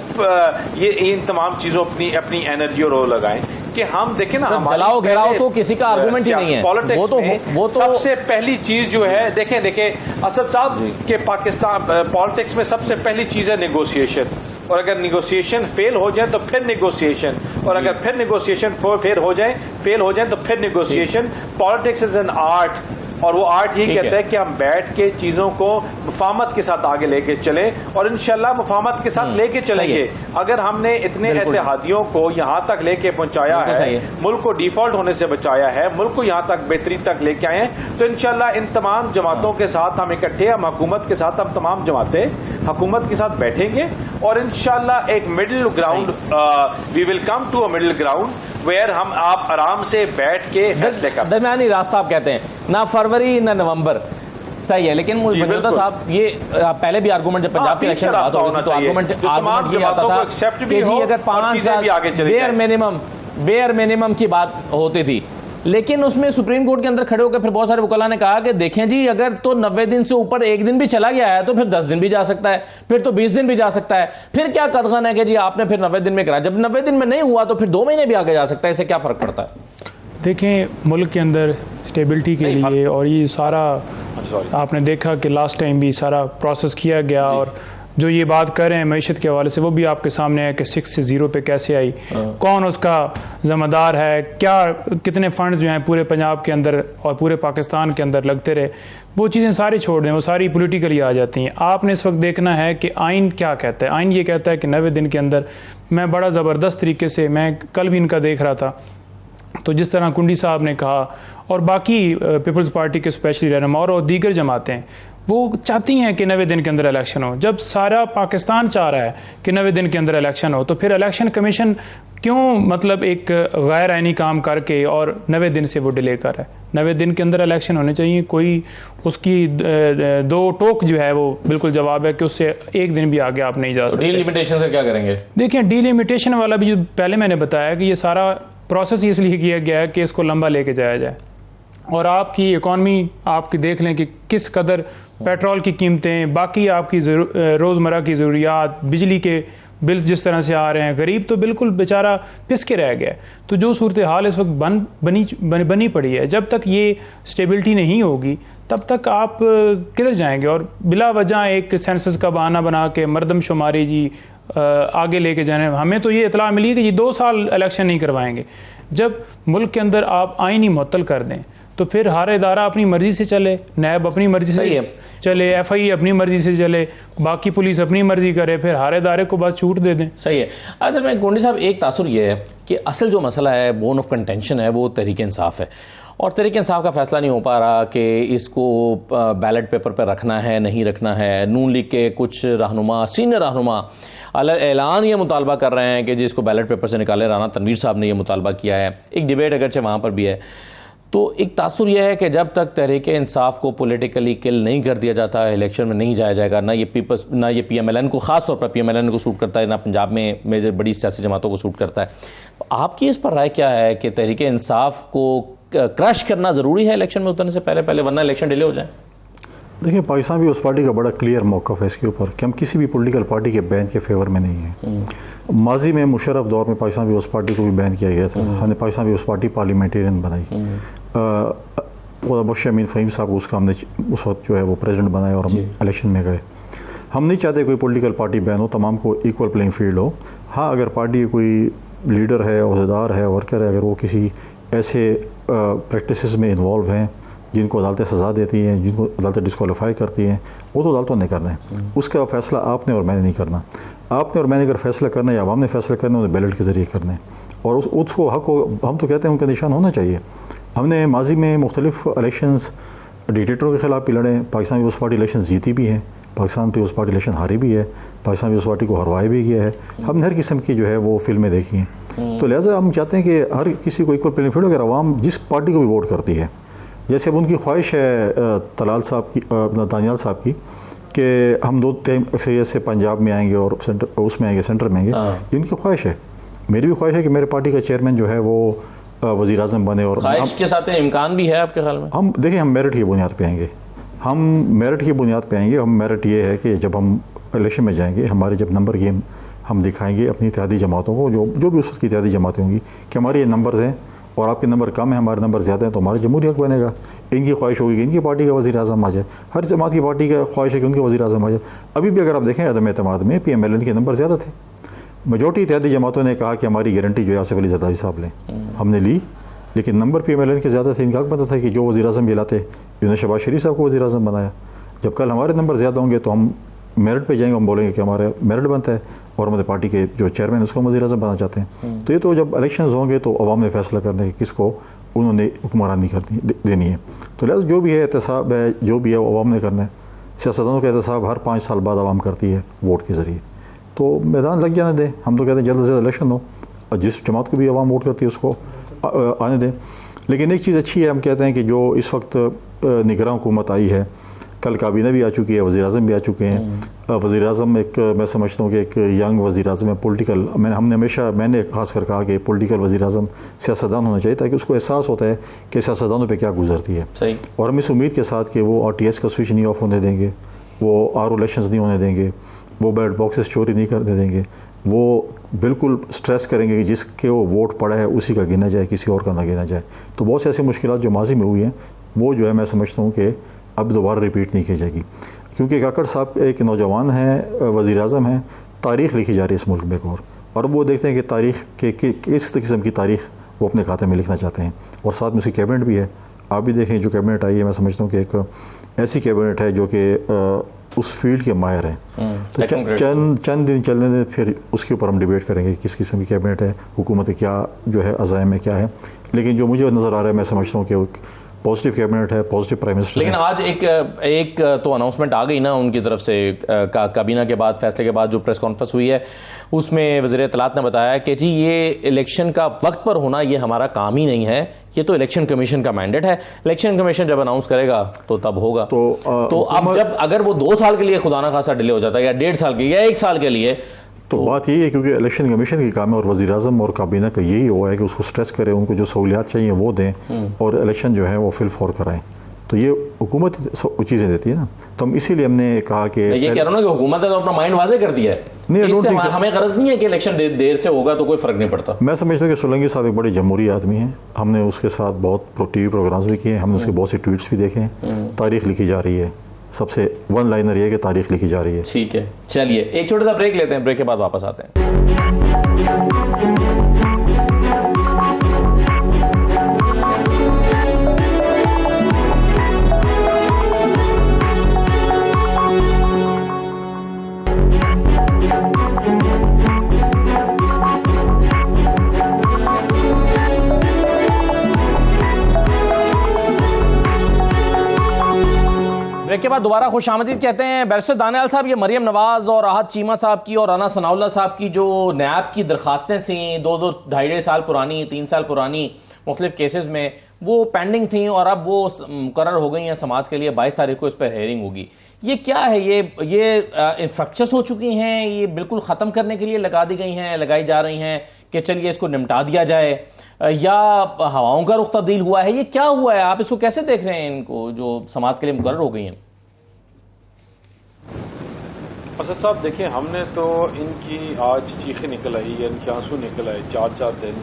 ये इन तमाम चीजों अपनी एनर्जी और वो लगाएं कि हम देखें ना, जलाओ घेराओ तो किसी का आर्गुमेंट ही नहीं है। पॉलिटिक्स वो तो सबसे पहली चीज जो है, देखें असद साहब के पाकिस्तान पॉलिटिक्स में सबसे पहली चीज है नेगोशिएशन, और अगर नेगोशिएशन फेल हो जाए तो फिर नेगोशिएशन, और अगर फिर नेगोशिएशन फेल हो जाए तो फिर negotiation. Politics is an art, और वो आर्ट यही कहता है कि हम बैठ के चीजों को मुफाहमत के साथ आगे लेके चले और इंशाल्लाह मुफाहमत के साथ लेके चलेंगे। अगर हमने इतने इत्तेहादियों को यहाँ तक लेके पहुंचाया है, मुल्क को डिफॉल्ट होने से बचाया है, मुल्क को यहाँ तक बेहतरी तक लेके आए हैं, तो इंशाल्लाह इन तमाम जमातों के साथ हम इकट्ठे, हम हुकूमत के साथ, हम तमाम जमातें हुकूमत के साथ बैठेंगे और इंशाल्लाह एक middle ground, we will come to a middle ground where हम आप आराम से बैठ के फैसले कर सकते हैं। दरमियानी रास्ता आप कहते हैं ना, फरवरी ना नवंबर, सही है। लेकिन मौजूदा साहब ये पहले भी आर्गूमेंट, जब पंजाब के इलेक्शन बात हो रही थी तो आर्गूमेंट ये आता था कि जी अगर 5 साल बेयर मिनिमम की बात होती थी, लेकिन उसमें सुप्रीम कोर्ट के अंदर खड़े होकर फिर बहुत सारे वकला ने कहा कि देखें जी, अगर तो 90 दिन से ऊपर एक दिन भी चला गया है तो फिर 10 दिन भी जा सकता है, फिर तो 20 दिन भी जा सकता है, फिर क्या कदगन है कि जी आपने फिर 90 दिन में करा, जब 90 दिन में नहीं हुआ तो फिर 2 महीने भी आगे जा सकता है, इससे क्या फर्क पड़ता है? देखें, मुल्क के अंदर स्टेबिलिटी के लिए और ये सारा आपने देखा कि लास्ट टाइम भी सारा प्रोसेस किया गया और जो ये बात कर रहे हैं मईशत के हवाले से, वो भी आपके सामने है कि 6 से 0 पे कैसे आई, कौन उसका ज़िम्मेदार है, क्या कितने फंड्स जो हैं पूरे पंजाब के अंदर और पूरे पाकिस्तान के अंदर लगते रहे, वो चीज़ें सारी छोड़ दें, वो सारी पॉलिटिकली आ जाती हैं। आपने इस वक्त देखना है कि आइन क्या कहता है। आइन ये कहता है कि 90 दिन के अंदर, मैं बड़ा ज़बरदस्त तरीके से, मैं कल भी इनका देख रहा था, तो जिस तरह कुंडी साहब ने कहा और बाकी पीपल्स पार्टी के स्पेशली रहनुमा और दीगर जमातें, वो चाहती हैं कि 90 दिन के अंदर इलेक्शन हो। जब सारा पाकिस्तान चाह रहा है कि 90 दिन के अंदर इलेक्शन हो, तो फिर इलेक्शन कमीशन क्यों मतलब एक गैर आइनी काम करके और 90 दिन से वो डिले कर रहा है। 90 दिन के अंदर इलेक्शन होने चाहिए। कोई उसकी दो टोक जो है वो बिल्कुल जवाब है कि उससे एक दिन भी आगे आप नहीं जा सकते। डिलिमिटेशन से क्या करेंगे? देखिए, डिलिमिटेशन वाला भी जो पहले मैंने बताया कि ये सारा प्रोसेस इसलिए किया गया है कि इसको लंबा लेके जाया जाए। और आपकी इकॉनमी आपकी देख लें कि किस कदर पेट्रोल की कीमतें, बाकी आपकी रोज़मर्रा की ज़रूरियात, बिजली के बिल जिस तरह से आ रहे हैं, गरीब तो बिल्कुल बेचारा पिस के रह गया। तो जो सूरत हाल इस वक्त बनी पड़ी है, जब तक ये स्टेबिलिटी नहीं होगी तब तक आप किधर जाएंगे। और बिला वजह एक सेंसस का बहाना बना के मरदमशुमारी जी आगे लेके जाने, हमें तो ये इतला मिली है कि ये 2 साल इलेक्शन नहीं करवाएंगे। जब मुल्क के अंदर आप आइन ही मुअत्तल कर दें तो फिर हर इदारा अपनी मर्जी से चले, नैब अपनी मर्जी से चले, FI अपनी मर्जी से चले, बाकी पुलिस अपनी मर्जी करे, फिर हर इदारे को बस छूट दे दें। सही है। असल में गोंडी साहब, एक तासुर ये है कि असल जो मसला है, बोन ऑफ कंटेंशन है, वो तहरीक इंसाफ है। और तहरीक इंसाफ का फैसला नहीं हो पा रहा कि इसको बैलेट पेपर पर रखना है नहीं रखना है। नून लीग के कुछ रहनुमा, सीनियर रहनुमा ऐलान ये मुतालबा कर रहे हैं कि जिसको बैलेट पेपर से निकाले। राना तनवीर साहब ने यह मुतालबा किया है। एक डिबेट अगरचे वहाँ पर भी है। तो एक तासुर यह है कि जब तक तहरीक इंसाफ को पॉलिटिकली किल नहीं कर दिया जाता, इलेक्शन में नहीं जाया जाएगा। ना ये पीपल्स, ना ये PMLN को, ख़ास तौर पर PMLN को सूट करता है, ना पंजाब में मेजर बड़ी सियासी जमातों को सूट करता है। तो आपकी इस पर राय क्या है कि तहरीक इंसाफ को क्रश करना ज़रूरी है इलेक्शन में उतरने से पहले, वरना इलेक्शन डिले हो जाए? देखिए, पाकिस्तान पीपल्स पार्टी का बड़ा क्लियर मौक़िफ़ है इसके ऊपर कि हम किसी भी पॉलिटिकल पार्टी के बैन के फेवर में नहीं है। माजी में मुशर्रफ दौर में पाकिस्तान पीपल्स पार्टी को भी बैन किया गया था। हमने पाकिस्तान पीपल्स पार्टी पार्लियामेंटेरियन बनाई। बख्श अमीन फ़हीम साहब को उसका हमने उस वक्त जो है वो प्रेसिडेंट बनाया और हम इलेक्शन में गए। हम नहीं चाहते कोई पॉलिटिकल पार्टी बैन हो, तमाम को इक्वल प्लेइंग फील्ड हो। हाँ, अगर पार्टी कोई लीडर है, अहदेदार है, वर्कर है, अगर वो किसी ऐसे प्रैक्टिसेस में इन्वॉल्व हैं जिनको अदालतें सज़ा देती हैं, जिनको अदालतें डिस्क्वालीफाई करती हैं, वो तो अदालतों ने करना है। उसका फ़ैसला आपने और मैंने नहीं करना। आपने और मैंने अगर फैसला करना है या आवाम ने फैसला करना है, उन्हें बैलेट के ज़रिए करना है। और उसको हक हो, हम तो कहते हैं उनका निशान होना चाहिए। हमने माजी में मुख्तलिफ इलेक्शंस डिक्टेटरों के ख़िलाफ़ भी लड़े। पाकिस्तान पीपल्स पार्टी इलेक्शन जीती भी है, पाकिस्तान पीपल्स पार्टी इलेक्शन हारी भी है, पाकिस्तान पीपल्स पार्टी को हरवाया भी गया है। हमने हर किस्म की जो है वो फिल्में देखी हैं। तो लिहाजा हम चाहते हैं कि हर किसी को इक्वल प्लेइंग फील्ड, अगर आवाम जिस पार्टी को भी वोट करती है, जैसे अब उनकी ख्वाहिश है तलाल साहब की, दानियाल साहब की, कि हम 2-3 अक्सरियत से पंजाब में आएंगे और सेंटर उसमें आएंगे, सेंटर में आएंगे। इनकी ख्वाहिश है, मेरी भी ख्वाहिश है कि मेरे पार्टी का चेयरमैन जो है वो वज़ीर आज़म बने। और ख्वाहिश के साथ इम्कान भी है आपके ख्याल में? हम देखिए, हम मेरिट की बुनियाद पे आएंगे। हम मेरिट की बुनियाद पे आएंगे। हम मेरिट ये है कि जब हम इलेक्शन में जाएंगे, हमारे जब नंबर गेम हम दिखाएंगे अपनी इत्तेहादी जमातों को, जो भी उस वक्त की इत्तेहादी जमातें होंगी, कि हमारे ये नंबर्स हैं और आपके नंबर कम है, हमारे नंबर ज़्यादा हैं, तो हमारा जमहूरी हक बनेगा। इनकी ख्वाहिश होगी कि इनकी पार्टी का वज़ीर आज़म आ जाए। हर जमात की पार्टी का ख्वाहिश है कि उनके वज़ीर आज़म आ जाए। अभी भी अगर आप देखें अदम एतमाद में PMLN के नंबर ज़्यादा थे। मेजॉरिटी इत्तेहादी जमातों ने कहा कि हमारी गारंटी जो है आसिफ अली ज़रदारी साहब लें, हमने ली, लेकिन नंबर PMLN के ज़्यादा थे। इनका हक बनता था कि जो वज़ीर आज़म ये लाते, इन्होंने शहबाज शरीफ साहब को वज़ीर आज़म बनाया। जब कल हमारे नंबर ज़्यादा होंगे तो हम मेरिट पे जाएंगे, हम बोलेंगे कि हमारा मेरिट बनता है और हमारे पार्टी के जो चेयरमैन उसको वज़ीर आज़म बनाना चाहते हैं। तो ये तो जब इलेक्शन होंगे तो अवाम ने फैसला करना है कि किसको उन्होंने हुक्मरानी करनी देनी है। तो लिहाजा जो भी है एहतसाब है, जो भी है वो अवाम ने करना है। सियासतदानों का एहतसाब हर 5 साल बाद अवाम करती है वोट के ज़रिए। तो मैदान लग जाने दें। हम तो कहते हैं जल्द से जल्द इलेक्शन हो और जिस जमात को भी अवाम वोट करती है उसको आने दें। लेकिन एक चीज़ अच्छी है, हम कहते हैं कि जो इस वक्त निगरान हुकूमत आई है, कल काबीना भी आ चुकी है, वज़ीर आज़म भी आ चुके हैं। वज़ीर आज़म एक, मैं समझता हूँ कि एक यंग वज़ीर आज़म है, पॉलिटिकल। मैंने खासकर कहा कि पॉलिटिकल वज़ीर आज़म सियासतदान होना चाहिए, ताकि उसको एहसास होता है कि सियासतदानों पे क्या गुजरती है। सही। और हम इस उम्मीद के साथ कि वो RTS का स्विच नहीं ऑफ होने देंगे, वो RO इलेक्शंस नहीं होने देंगे, वो बैलेट बॉक्सेस चोरी नहीं करने देंगे, वो बिल्कुल स्ट्रेस करेंगे कि जिसके वो वोट पड़ा है उसी का गिना जाए, किसी और का ना गिना जाए। तो बहुत सी ऐसी मुश्किलात जो माजी में हुई हैं, वो जो है मैं समझता हूँ कि अब दोबारा रिपीट नहीं की जाएगी। क्योंकि काकड़ साहब एक नौजवान हैं, वज़ीर आज़म हैं, तारीख़ लिखी जा रही है इस मुल्क में एक और वो देखते हैं कि तारीख़ के किस किस्म की तारीख़ वो अपने खाते में लिखना चाहते हैं। और साथ में उसकी कैबिनेट भी है। आप भी देखें जो कैबिनेट आई है, मैं समझता हूँ कि एक ऐसी कैबिनेट है जो कि उस फील्ड के माहिर हैं। तो चंद दिन चलने दें, फिर उसके ऊपर हम डिबेट करेंगे किस किस्म की कैबिनेट है, हुकूमत क्या जो है अज़ाइम में क्या है। लेकिन जो मुझे नज़र आ रहा है, मैं समझता हूँ कि पॉजिटिव कैबिनेट है, पॉजिटिव प्राइम मिनिस्टर। लेकिन आज एक तो अनाउंसमेंट आ गई ना उनकी तरफ से, काबीना के बाद, फैसले के बाद जो प्रेस कॉन्फ्रेंस हुई है, उसमें वज़ीर इत्तलात ने बताया कि जी ये इलेक्शन का वक्त पर होना ये हमारा काम ही नहीं है, ये तो इलेक्शन कमीशन का मैंडेट है। इलेक्शन कमीशन जब अनाउंस करेगा तो तब होगा। तो अब जब अगर वो 2 साल के लिए खुदा ना खासा डिले हो जाता है, या 1.5 साल के, या 1 साल के लिए, तो बात यही है क्योंकि इलेक्शन कमीशन की काम है और वज़ीर आज़म और काबीना का यही हुआ है कि उसको स्ट्रेस करें, उनको जो सहूलियात चाहिए वो दें और इलेक्शन जो है वो फिल फॉर कराएं। तो ये हुकूमत चीज़ें देती है ना, तो हम इसीलिए हमने कहा कि ये कह रहा हूँ ना कि हुकूमत ने तो अपना माइंड वाज़े कर दिया है। नहीं, हमें गरज नहीं है कि इलेक्शन देर से होगा तो कोई फ़र्क नहीं पड़ता। मैं समझता हूँ कि सोलंकी साहब एक बड़े जमहूरी आदमी हैं। हमने उसके साथ बहुत टीवी प्रोग्राम्स भी किए, हमने उसके बहुत से ट्वीट्स भी देखे हैं। तारीख लिखी जा रही है, सबसे वन लाइनर ये कि तारीख लिखी जा रही है। ठीक है, चलिए एक छोटा सा ब्रेक लेते हैं, ब्रेक के बाद वापस आते हैं। ब्रेक के बाद दोबारा खुश आमदीद कहते हैं। बैरिस्टर दानियाल साहब, ये मरियम नवाज और राहत चीमा साहब की और राना सनाउल्लाह साहब की जो नैब की दरखास्तें थी 2-2, 2.5 साल पुरानी, 3 साल पुरानी, मुख्तलिफ केसेस में वो पेंडिंग थी और अब वो मुकर्रर हो गई हैं समाअत के लिए। 22 तारीख को इस पर हेयरिंग होगी। ये क्या है? ये इंफ्रैक्चर्स हो चुकी हैं, ये बिल्कुल ख़त्म करने के लिए लगाई जा रही हैं कि चलिए इसको निपटा दिया जाए, या हवाओं का रुख तब्दील हुआ है? ये क्या हुआ है? आप इसको कैसे देख रहे हैं, इनको जो समाअत के लिए मुकर्रर हो गई हैं? असद साहब देखिए, हमने तो इनकी आज चीखें निकल आई या इनके आंसू निकल आए 4-4 दिन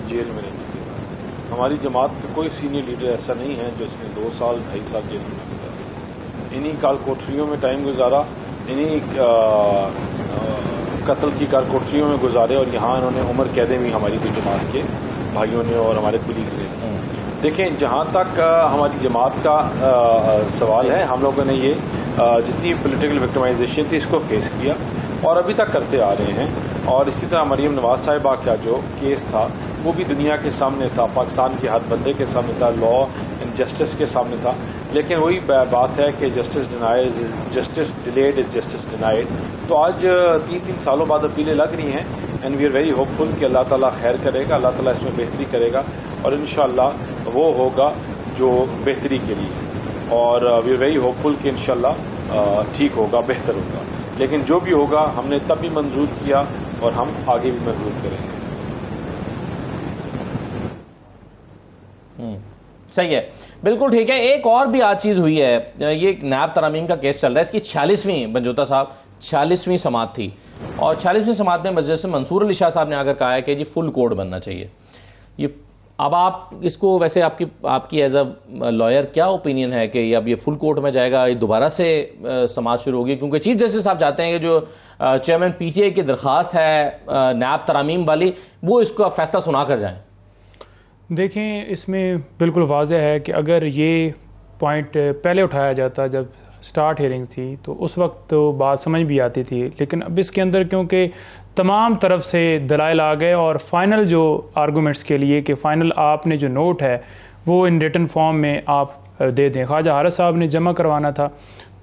जेल में रहने के बाद। हमारी जमात का कोई सीनियर लीडर ऐसा नहीं है जो इसने 2 साल 2.5 साल जेल में गुजारा। इन्हीं काल कोठरियों में टाइम गुजारा, इन्हीं कत्ल की काल कोठरियों में गुजारे, और यहाँ इन्होंने उम्र कैदे भी हमारी भी जमात के भाइयों ने और हमारे कुलीग्स ने। देखें, जहाँ तक हमारी जमात का सवाल है, हम लोगों ने ये जितनी पॉलिटिकल विक्टिमाइजेशन थी इसको फेस किया और अभी तक करते आ रहे हैं। और इसी तरह मरियम नवाज साहिबा का जो केस था वो भी दुनिया के सामने था, पाकिस्तान के हर बंदे के सामने था, लॉ एंड जस्टिस के सामने था। लेकिन वही बात है कि justice delayed is justice denied. तो आज 3-3 सालों बाद अपीलें लग रही हैं and we are very hopeful कि अल्लाह ताला खैर करेगा, अल्लाह ताला इसमें बेहतरी करेगा और इंशाअल्लाह वो होगा जो बेहतरी के लिए, और वी आर वेरी होपफुल कि इंशाअल्लाह ठीक होगा, बेहतर होगा। लेकिन जो भी होगा हमने तब भी मंजूर किया और हम आगे भी मंजूर करेंगे। सही है, बिल्कुल ठीक है। एक और भी आज चीज़ हुई है, ये नैब तरमीम का केस चल रहा है, इसकी 46वीं बंजोता साहब 46वीं समाअत थी और 46वीं समाअत में मजलिस मंसूर अली शाह साहब ने आकर कहा है कि जी फुल कोड बनना चाहिए। ये अब आप इसको, वैसे आपकी एज अ लॉयर क्या ओपिनियन है कि अब ये फुल कोर्ट में जाएगा, ये दोबारा से समाअत शुरू होगी? क्योंकि चीफ जस्टिस साहब चाहते हैं कि जो चेयरमैन पीटीआई की दरख्वास्त है नैब तरामीम वाली, वो इसका फैसला सुना कर जाएं। देखें, इसमें बिल्कुल वाज़ेह है कि अगर ये पॉइंट पहले उठाया जाता जब स्टार्ट हेयरिंग थी तो उस वक्त तो बात समझ भी आती थी, लेकिन अब इसके अंदर क्योंकि तमाम तरफ से दलाइल आ गए और फाइनल जो आर्गूमेंट्स के लिए कि फ़ाइनल आपने जो नोट है वो इन रिटन फॉर्म में आप दे दें, ख्वाजा हारिस साहब ने जमा करवाना था,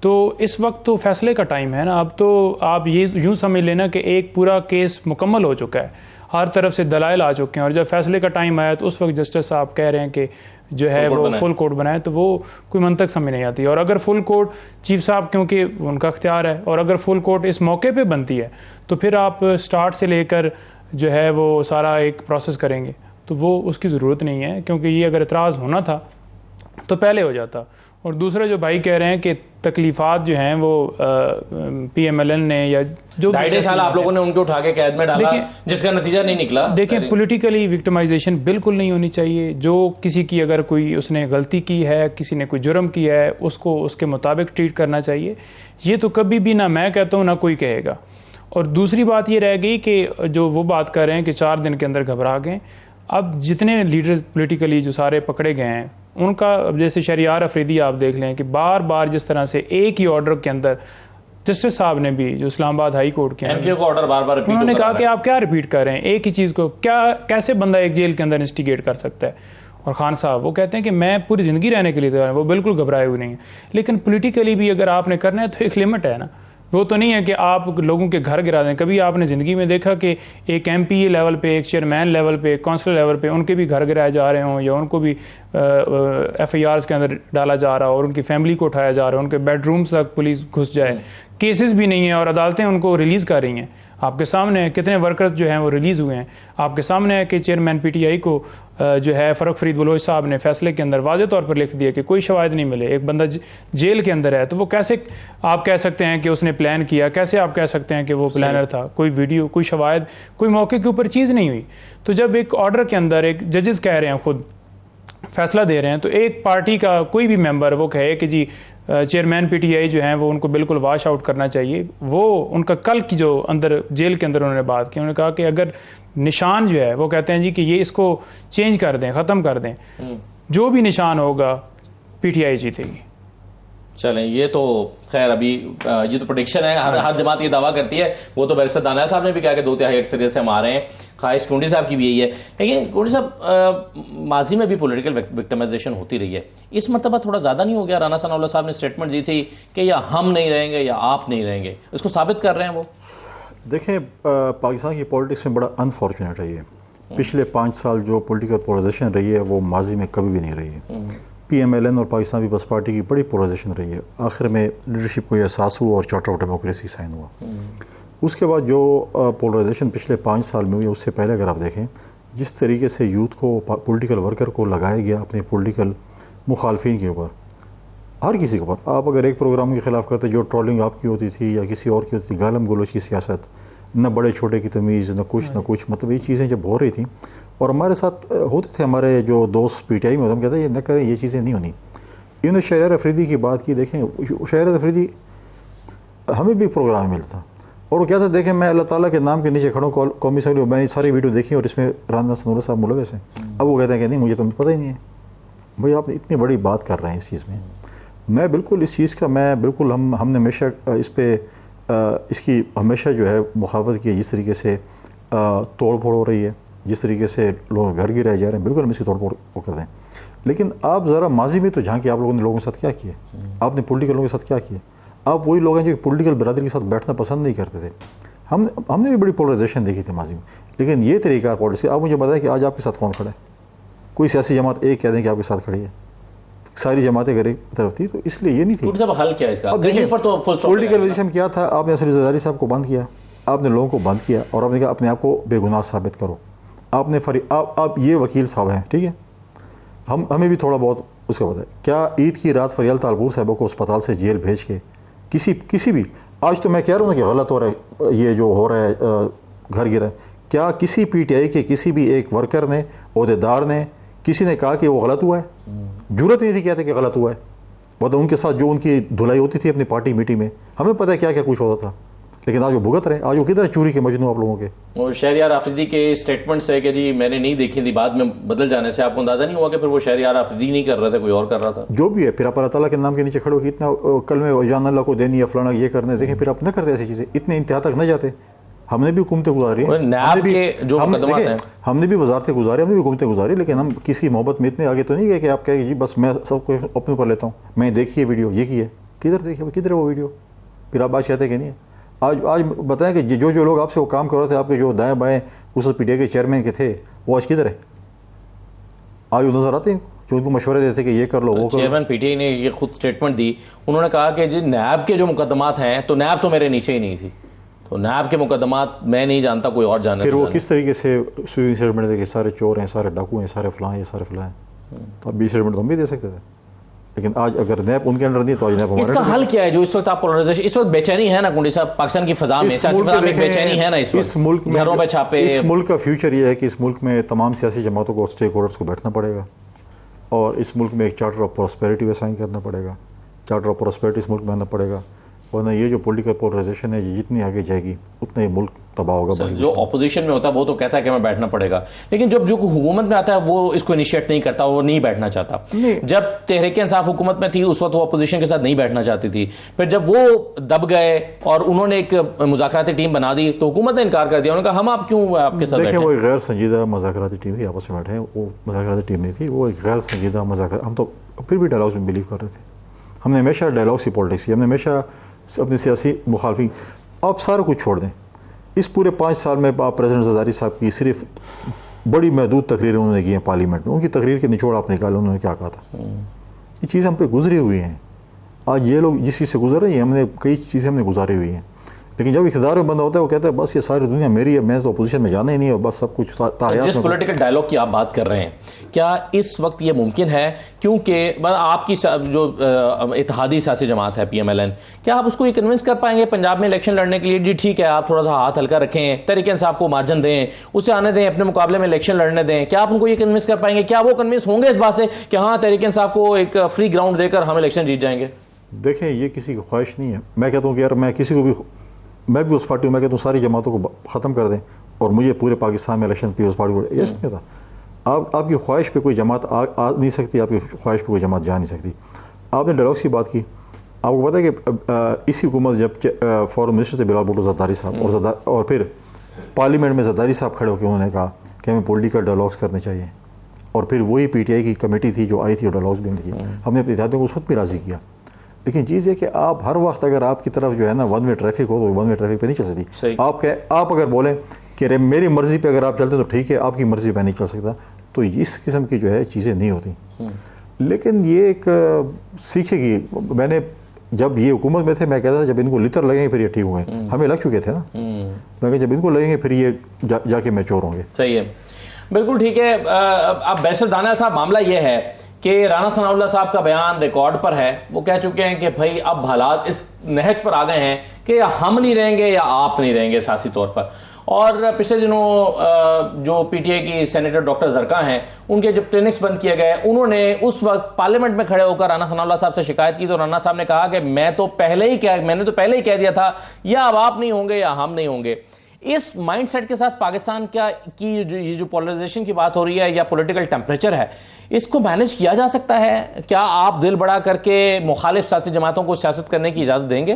तो इस वक्त तो फैसले का टाइम है ना। अब तो आप ये यूँ समझ लेना कि एक पूरा केस मुकम्मल हो चुका है, हर तरफ से दलाइल आ चुके हैं, और जब फैसले का टाइम आया तो उस वक्त जस्टिस साहब कह रहे हैं कि जो है वो फुल कोर्ट बनाए, तो वो कोई मंतक समझ नहीं आती। और अगर फुल कोर्ट चीफ साहब, क्योंकि उनका इख्तियार है, और अगर फुल कोर्ट इस मौके पे बनती है तो फिर आप स्टार्ट से लेकर जो है वो सारा एक प्रोसेस करेंगे, तो वो उसकी ज़रूरत नहीं है, क्योंकि ये अगर एतराज़ होना था तो पहले हो जाता। और दूसरा जो भाई कह रहे हैं कि तकलीफात जो हैं वो PMLN ने या जो 2.5 साल आप लोगों ने उनको उठा के कैद में डाला, जिसका नतीजा नहीं निकला। देखें, पॉलिटिकली विक्टिमाइजेशन बिल्कुल नहीं होनी चाहिए। जो किसी की अगर कोई उसने गलती की है, किसी ने कोई जुर्म किया है, उसको उसके मुताबिक ट्रीट करना चाहिए। ये तो कभी भी ना मैं कहता हूँ ना कोई कहेगा। और दूसरी बात ये रह गई कि जो वो बात कर रहे हैं कि 4 दिन के अंदर घबरा गए। अब जितने लीडर पॉलिटिकली जो सारे पकड़े गए हैं उनका, अब जैसे शहरियार अफरीदी आप देख लें कि बार बार जिस तरह से एक ही ऑर्डर के अंदर जस्टिस साहब ने भी जो इस्लामाबाद हाई कोर्ट के MK को ऑर्डर बार बार रिपीट उन्होंने कहा कि आप क्या रिपीट कर रहे हैं एक ही चीज़ को, क्या कैसे बंदा एक जेल के अंदर इंस्टिगेट कर सकता है। और खान साहब वो कहते हैं कि मैं पूरी ज़िंदगी रहने के लिए तैयार हूं, वो बिल्कुल घबराए हुए नहीं हैं। लेकिन पॉलिटिकली भी अगर आपने करना है तो एक लिमिट है ना। वो तो नहीं है कि आप लोगों के घर गिरा दें। कभी आपने ज़िंदगी में देखा कि एक MPA लेवल पे, एक चेयरमैन लेवल पे, एक काउंसलर लेवल पे उनके भी घर गिराए जा रहे हों या उनको भी FIRs के अंदर डाला जा रहा हो और उनकी फैमिली को उठाया जा रहा हो, उनके बेडरूम्स तक पुलिस घुस जाए, केसेस भी नहीं है और अदालतें उनको रिलीज़ कर रही हैं। आपके सामने कितने वर्कर्स जो हैं वो रिलीज़ हुए हैं। आपके सामने है कि चेयरमैन PTI को जो है फ़रूख फरीद बलोच साहब ने फैसले के अंदर वाज़े तौर पर लिख दिया कि कोई शवाहिद नहीं मिले। एक बंदा जेल के अंदर है तो वो कैसे आप कह सकते हैं कि उसने प्लान किया, कैसे आप कह सकते हैं कि वो प्लानर था। कोई वीडियो, कोई शवाहिद, कोई मौके के ऊपर चीज़ नहीं हुई। तो जब एक ऑर्डर के अंदर एक जजेस कह रहे हैं, खुद फैसला दे रहे हैं, तो एक पार्टी का कोई भी मेंबर वो कहे कि जी चेयरमैन PTI जो हैं वो उनको बिल्कुल वॉश आउट करना चाहिए। वो उनका कल की जो अंदर जेल के अंदर उन्होंने बात की, उन्होंने कहा कि अगर निशान जो है वो कहते हैं जी कि ये इसको चेंज कर दें, ख़त्म कर दें, जो भी निशान होगा PTI जीतेगी। चलें, ये तो खैर अभी ये तो प्रोडिक्शन है, हर जमात ये दावा करती है। वो तो बैरिस्टर दानियाल साहब ने भी कहा कि 2/3 अक्सरियत से हम आ रहे हैं। ख्वाहिश कुंडी साहब की भी यही है। लेकिन कुंडी साहब, माजी में भी पॉलिटिकल विक्टिमाइजेशन होती रही है, इस मरतबा थोड़ा ज़्यादा नहीं हो गया? राना सनाउल्लाह साहब ने स्टेटमेंट दी थी कि या हम नहीं रहेंगे या आप नहीं रहेंगे, इसको साबित कर रहे हैं वो। देखें, पाकिस्तान की पॉलिटिक्स में बड़ा अनफॉर्चुनेट है ये। पिछले 5 साल जो पॉलिटिकल पोलराइजेशन रही है वो माजी में कभी भी नहीं रही है। PMLN और पाकिस्तान पीपल्स पार्टी की बड़ी पोलराइजेशन रही है। आखिर में लीडरशिप को एहसास हुआ और चार्टर ऑफ डेमोक्रेसी साइन हुआ। उसके बाद जो पोलराइजेशन पिछले 5 साल में हुई, उससे पहले अगर आप देखें जिस तरीके से यूथ को, पॉलिटिकल वर्कर को लगाया गया अपने पॉलिटिकल मुखालफिन के ऊपर, हर किसी के ऊपर, आप अगर एक प्रोग्राम के खिलाफ करते, जो ट्रोलिंग आपकी होती थी या किसी और की होती थी, गालम गलोच की सियासत, न बड़े छोटे की तमीज़, न कुछ, मतलब ये चीज़ें जब हो रही थी और हमारे साथ होते थे, हमारे जो दोस्त PTI में, हम कहते ये न करें, ये चीज़ें नहीं होनी। इन्होंने शहरियार अफरीदी की बात की। देखें, शहरियार अफरीदी हमें भी प्रोग्राम मिलता और वो क्या था, देखें मैं अल्लाह ताला के नाम के नीचे खड़ा हूँ, कौमी असम्बली, मैंने सारी वीडियो देखी और इसमें राना सनाउल्लाह साहब मुलविस हैं। अब वो कहते हैं कि नहीं, मुझे तो पता ही नहीं है। भाई आप इतनी बड़ी बात कर रहे हैं इस चीज़ में। मैं बिल्कुल इस चीज़ का, मैं बिल्कुल, हमने हमेशा इस पर इसकी हमेशा जो है मुखावत की है। जिस तरीके से तोड़ फोड़ हो रही है, जिस तरीके से लोग घर गिराए जा रहे हैं, बिल्कुल हम इसकी तोड़ फोड़ कर दें। लेकिन आप ज़रा माजी में तो झांकिए, आप लोगों ने लोगों के साथ क्या किया, आपने पॉलिटिकल लोगों के साथ क्या किया। आप वही लोग हैं जो पॉलिटिकल बरादरी के साथ बैठना पसंद नहीं करते थे। हमने भी बड़ी पोलराइजेशन देखी थी माजी में। लेकिन ये तरीका पॉलिटिक्स, आप मुझे बताएं कि आज आपके साथ कौन खड़ा है? कोई सियासी जमात एक कह दें कि आपके साथ खड़ी है, सारी जमातें एक तरफ थी। तो इसलिए ये नहीं थी। हल क्या है इसका? अब देखिए, पॉलिटिकल पोजीशन क्या था, आपने असद जरदारी साहब को बंद किया, आपने लोगों को बंद किया और आपने कहा अपने आप को बेगुनाह साबित करो। आपने आप ये वकील साहब हैं, ठीक है, हमें भी थोड़ा बहुत उसका पता है। क्या ईद की रात फरियाल तालपुर साहब को अस्पताल से जेल भेज के किसी भी, आज तो मैं कह रहा हूँ ना कि गलत हो रहा है, ये जो हो रहा है, घर गिरा है, क्या किसी PTI के किसी भी एक वर्कर ने, ओहदेदार ने, किसी ने कहा कि वो गलत हुआ है? जरूरत नहीं थी कहते कि गलत हुआ है। मतलब उनके साथ जो उनकी धुलाई होती थी अपनी पार्टी मीटिंग में, हमें पता है क्या क्या कुछ होता था। लेकिन आज वो भुगत रहे, आज वो किधर चोरी के मजनू आप लोगों के। और शहरियार आफरीदी के स्टेटमेंट से कि जी मैंने नहीं देखी थी, बाद में बदल जाने से आपको अंदाजा नहीं हुआ कि फिर वो शहरियार आफरीदी नहीं कर रहे थे, कोई और कर रहा था? जो भी है, फिर आप अल्लाह ताला के नाम के नीचे खड़े हो कि इतना कल में जान अल्लाह को देनी है, फलाना ये करने, देखें फिर आप न करते ऐसी चीज़ें, इतने इंतहा तक न जाते। हमने भी हुकूमतें गुजारी, हमने भी वजारतें गुजारी, हमने भी हुकूमतें गुजारी, लेकिन हम किसी मोहब्बत में इतने आगे तो नहीं गए कि आप कहें जी बस मैं सबको अपने ऊपर लेता हूँ, मैं देखिए वीडियो ये की है, किधर देखिए, किधर है वो वीडियो? फिर आप बात कहते कि नहीं है। आज बताएं कि जो लोग आपसे वो काम कर रहे थे, आपके जो दाएं बाएं उस PTI के चेयरमैन के थे, वो आज किधर है? आज वो नजर आते हैं जो उनको मशवरे देते कि ये कर लो वो कर लो। चेयरमैन PTI ने ये खुद स्टेटमेंट दी, उन्होंने कहा कि जी नैब के जो मुकदमात हैं, तो नैब तो मेरे नीचे ही नहीं थी, तो नैब के मुकदमात मैं नहीं जानता, कोई और जाने। फिर वो किस तरीके से स्वीपिंग स्टेटमेंट दे कि सारे चोर हैं, सारे डाकू हैं, सारे फलां हैं, सारे फलां हैं, तो अब 20 स्टेटमेंट तो हम भी दे सकते थे। लेकिन आज अगर नैप उनके अंडर नहीं तो आज नैप इसका हल क्या है जो इस वक्त आप पोलराइजेशन, इस वक्त बेचैनी है ना कुंडी साहब, पाकिस्तान की फिजा में, सियासी फिजा में बेचैनी है ना इस वक्त, मुल्क में घरों पे छापे। इस मुल्क का फ्यूचर ये है कि इस मुल्क में तमाम सियासी जमातों को, स्टेक होल्डर्स को बैठना पड़ेगा और इस मुल्क में एक चार्टर ऑफ प्रॉस्पेरिटी पे साइन करना पड़ेगा। चार्टर ऑफ प्रॉस्पेरिटी इस मुल्क में आना पड़ेगा, वरना ये जो पॉलिटिकल पोलराइजेशन है ये जितनी आगे जाएगी उतना ही मुल्क तबाह होगा। जो ऑपोजिशन में होता है वो तो कहता है कि मैं बैठना पड़ेगा, लेकिन जब जो हुकूमत में आता है वो इसको इनिशिएट नहीं करता, वो नहीं बैठना चाहता। जब तहरीक इंसाफ हुकूमत में थी उस वक्त वो अपोजिशन के साथ नहीं बैठना चाहती थी, फिर जब वो दब गए और उन्होंने एक मुज़ाकराती टीम बना दी तो हुकूमत ने इनकार कर दिया। उन्होंने कहा हम आप क्यों आपके साथ देखिए, वो एक गैर संजीदा मुज़ाकराती टीम थी, आपस में बैठे, वो मुज़ाकराती टीम नहीं थी, वो एक गैर संजीदा मुज़ाकरा। हम तो फिर भी डायलॉग्स में बिलीव कर रहे थे, हमने हमेशा डायलॉग्स की पॉलिटिक्स की, हमने हमेशा अपनी सियासी मुखालफी। आप सारा कुछ छोड़ दें, इस पूरे 5 साल में आप प्रेसिडेंट ज़रदारी साहब की सिर्फ बड़ी महदूद तकरीरें उन्होंने की हैं पार्लियामेंट में, उनकी तकरीर के निचोड़ आप निकाले उन्होंने क्या कहा था। ये चीज़ हम पे गुजरी हुई हैं, आज ये लोग जिस चीज़ से गुजर रहे हैं हमने कई चीज़ें हमने गुजारी हुई हैं, लेकिन जब इख्तियार में बंदा होता है वो कहता है बस ये सारी दुनिया मेरी है, मैं तो अपोजिशन में जाना ही नहीं है, बस सब कुछ जिस पॉलिटिकल डायलॉग की आप बात कर रहे हैं, क्या इस वक्त ये मुमकिन है, क्योंकि आपकी जो इत्तेहादी सियासी जमात है PMLN, क्या आप उसको ये कन्विंस कर पाएंगे पंजाब में इलेक्शन लड़ने के लिए, जी ठीक है आप थोड़ा सा हाथ हल्का रखें, तहरीक इंसाफ को मार्जिन दें, उसे आने दें, अपने मुकाबले में इलेक्शन लड़ने दें, क्या आप उनको ये कन्विंस कर पाएंगे? क्या वो कन्विंस होंगे इस बात से कि हाँ तहरीक इंसाफ को एक फ्री ग्राउंड देकर हम इलेक्शन जीत जाएंगे? देखें, ये किसी की ख्वाहिश नहीं है। मैं कहता हूँ कि यार मैं किसी को भी, मैं भी उस पार्टी, मैं कहता हूँ सारी जमातों को ख़त्म कर दें और मुझे पूरे पाकिस्तान में इलेक्शन पीपल्स पार्टी को, ये नहीं था। आपकी ख्वाहिश पे कोई जमात आ नहीं सकती, आपकी ख्वाहिश पे कोई जमात जा नहीं सकती। आपने डायलॉग्स की बात की, आपको पता है कि इसी हुकूमत जब फॉरेन मिनिस्टर थे बिलाल भुट्टो ज़रदारी साहब, और फिर पार्लियामेंट में ज़रदारी साहब खड़े होकर उन्होंने कहा कि हमें पॉलिटिकल डायलॉग्स करने चाहिए, और फिर वही PTI की कमेटी थी जो आई थी और डायलॉग्स भी की, हमने अपने इत्तेहादियों को उस वक्त भी राज़ी किया। लेकिन चीज़ है कि आप हर वक्त अगर आपकी तरफ जो है ना वन वे ट्रैफिक हो तो वन वे ट्रैफिक पे नहीं चल सकती। आप अगर बोलें कि अरे मेरी मर्ज़ी पे अगर आप चलते तो ठीक है, आपकी मर्ज़ी पे नहीं चल सकता, तो इस किस्म की जो है चीज़ें नहीं होती। लेकिन ये एक सीखेगी। मैंने जब ये हुकूमत में थे मैं कहता था जब इनको लितर लगेंगे फिर ये ठीक होंगे, हमें लग चुके थे ना, लेकिन जब इनको लगेंगे फिर ये जाके मैच्योर होंगे। सही है, बिल्कुल ठीक है। अब बैरिस्टर दानियाल साहब, मामला ये है कि राना सनाउल्लाह साहब का बयान रिकॉर्ड पर है, वो कह चुके हैं कि भाई अब हालात इस नहज पर आ गए हैं कि या हम नहीं रहेंगे या आप नहीं रहेंगे सियासी तौर पर। और पिछले दिनों जो PTI की सेनेटर डॉक्टर जरका हैं, उनके जब क्लिनिक्स बंद किए गए, उन्होंने उस वक्त पार्लियामेंट में खड़े होकर राना सनाउल्लाह साहब से शिकायत की, तो राना साहब ने कहा कि मैंने तो पहले ही कह दिया था या अब आप नहीं होंगे या हम नहीं होंगे। इस माइंडसेट के साथ पाकिस्तान की ये जो पोलराइजेशन की बात हो रही है या पॉलिटिकल टेम्परेचर है, इसको मैनेज किया जा सकता है? क्या आप दिल बड़ा करके मुखालिफ सियासी जमातों को सियासत करने की इजाजत देंगे?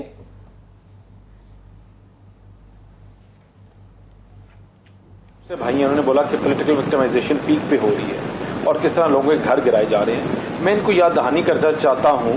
भाई उन्होंने बोला कि पॉलिटिकल विक्टिमाइजेशन पीक पे हो रही है और किस तरह लोगों के घर गिराए जा रहे हैं। मैं इनको याद दहानी करना चाहता हूं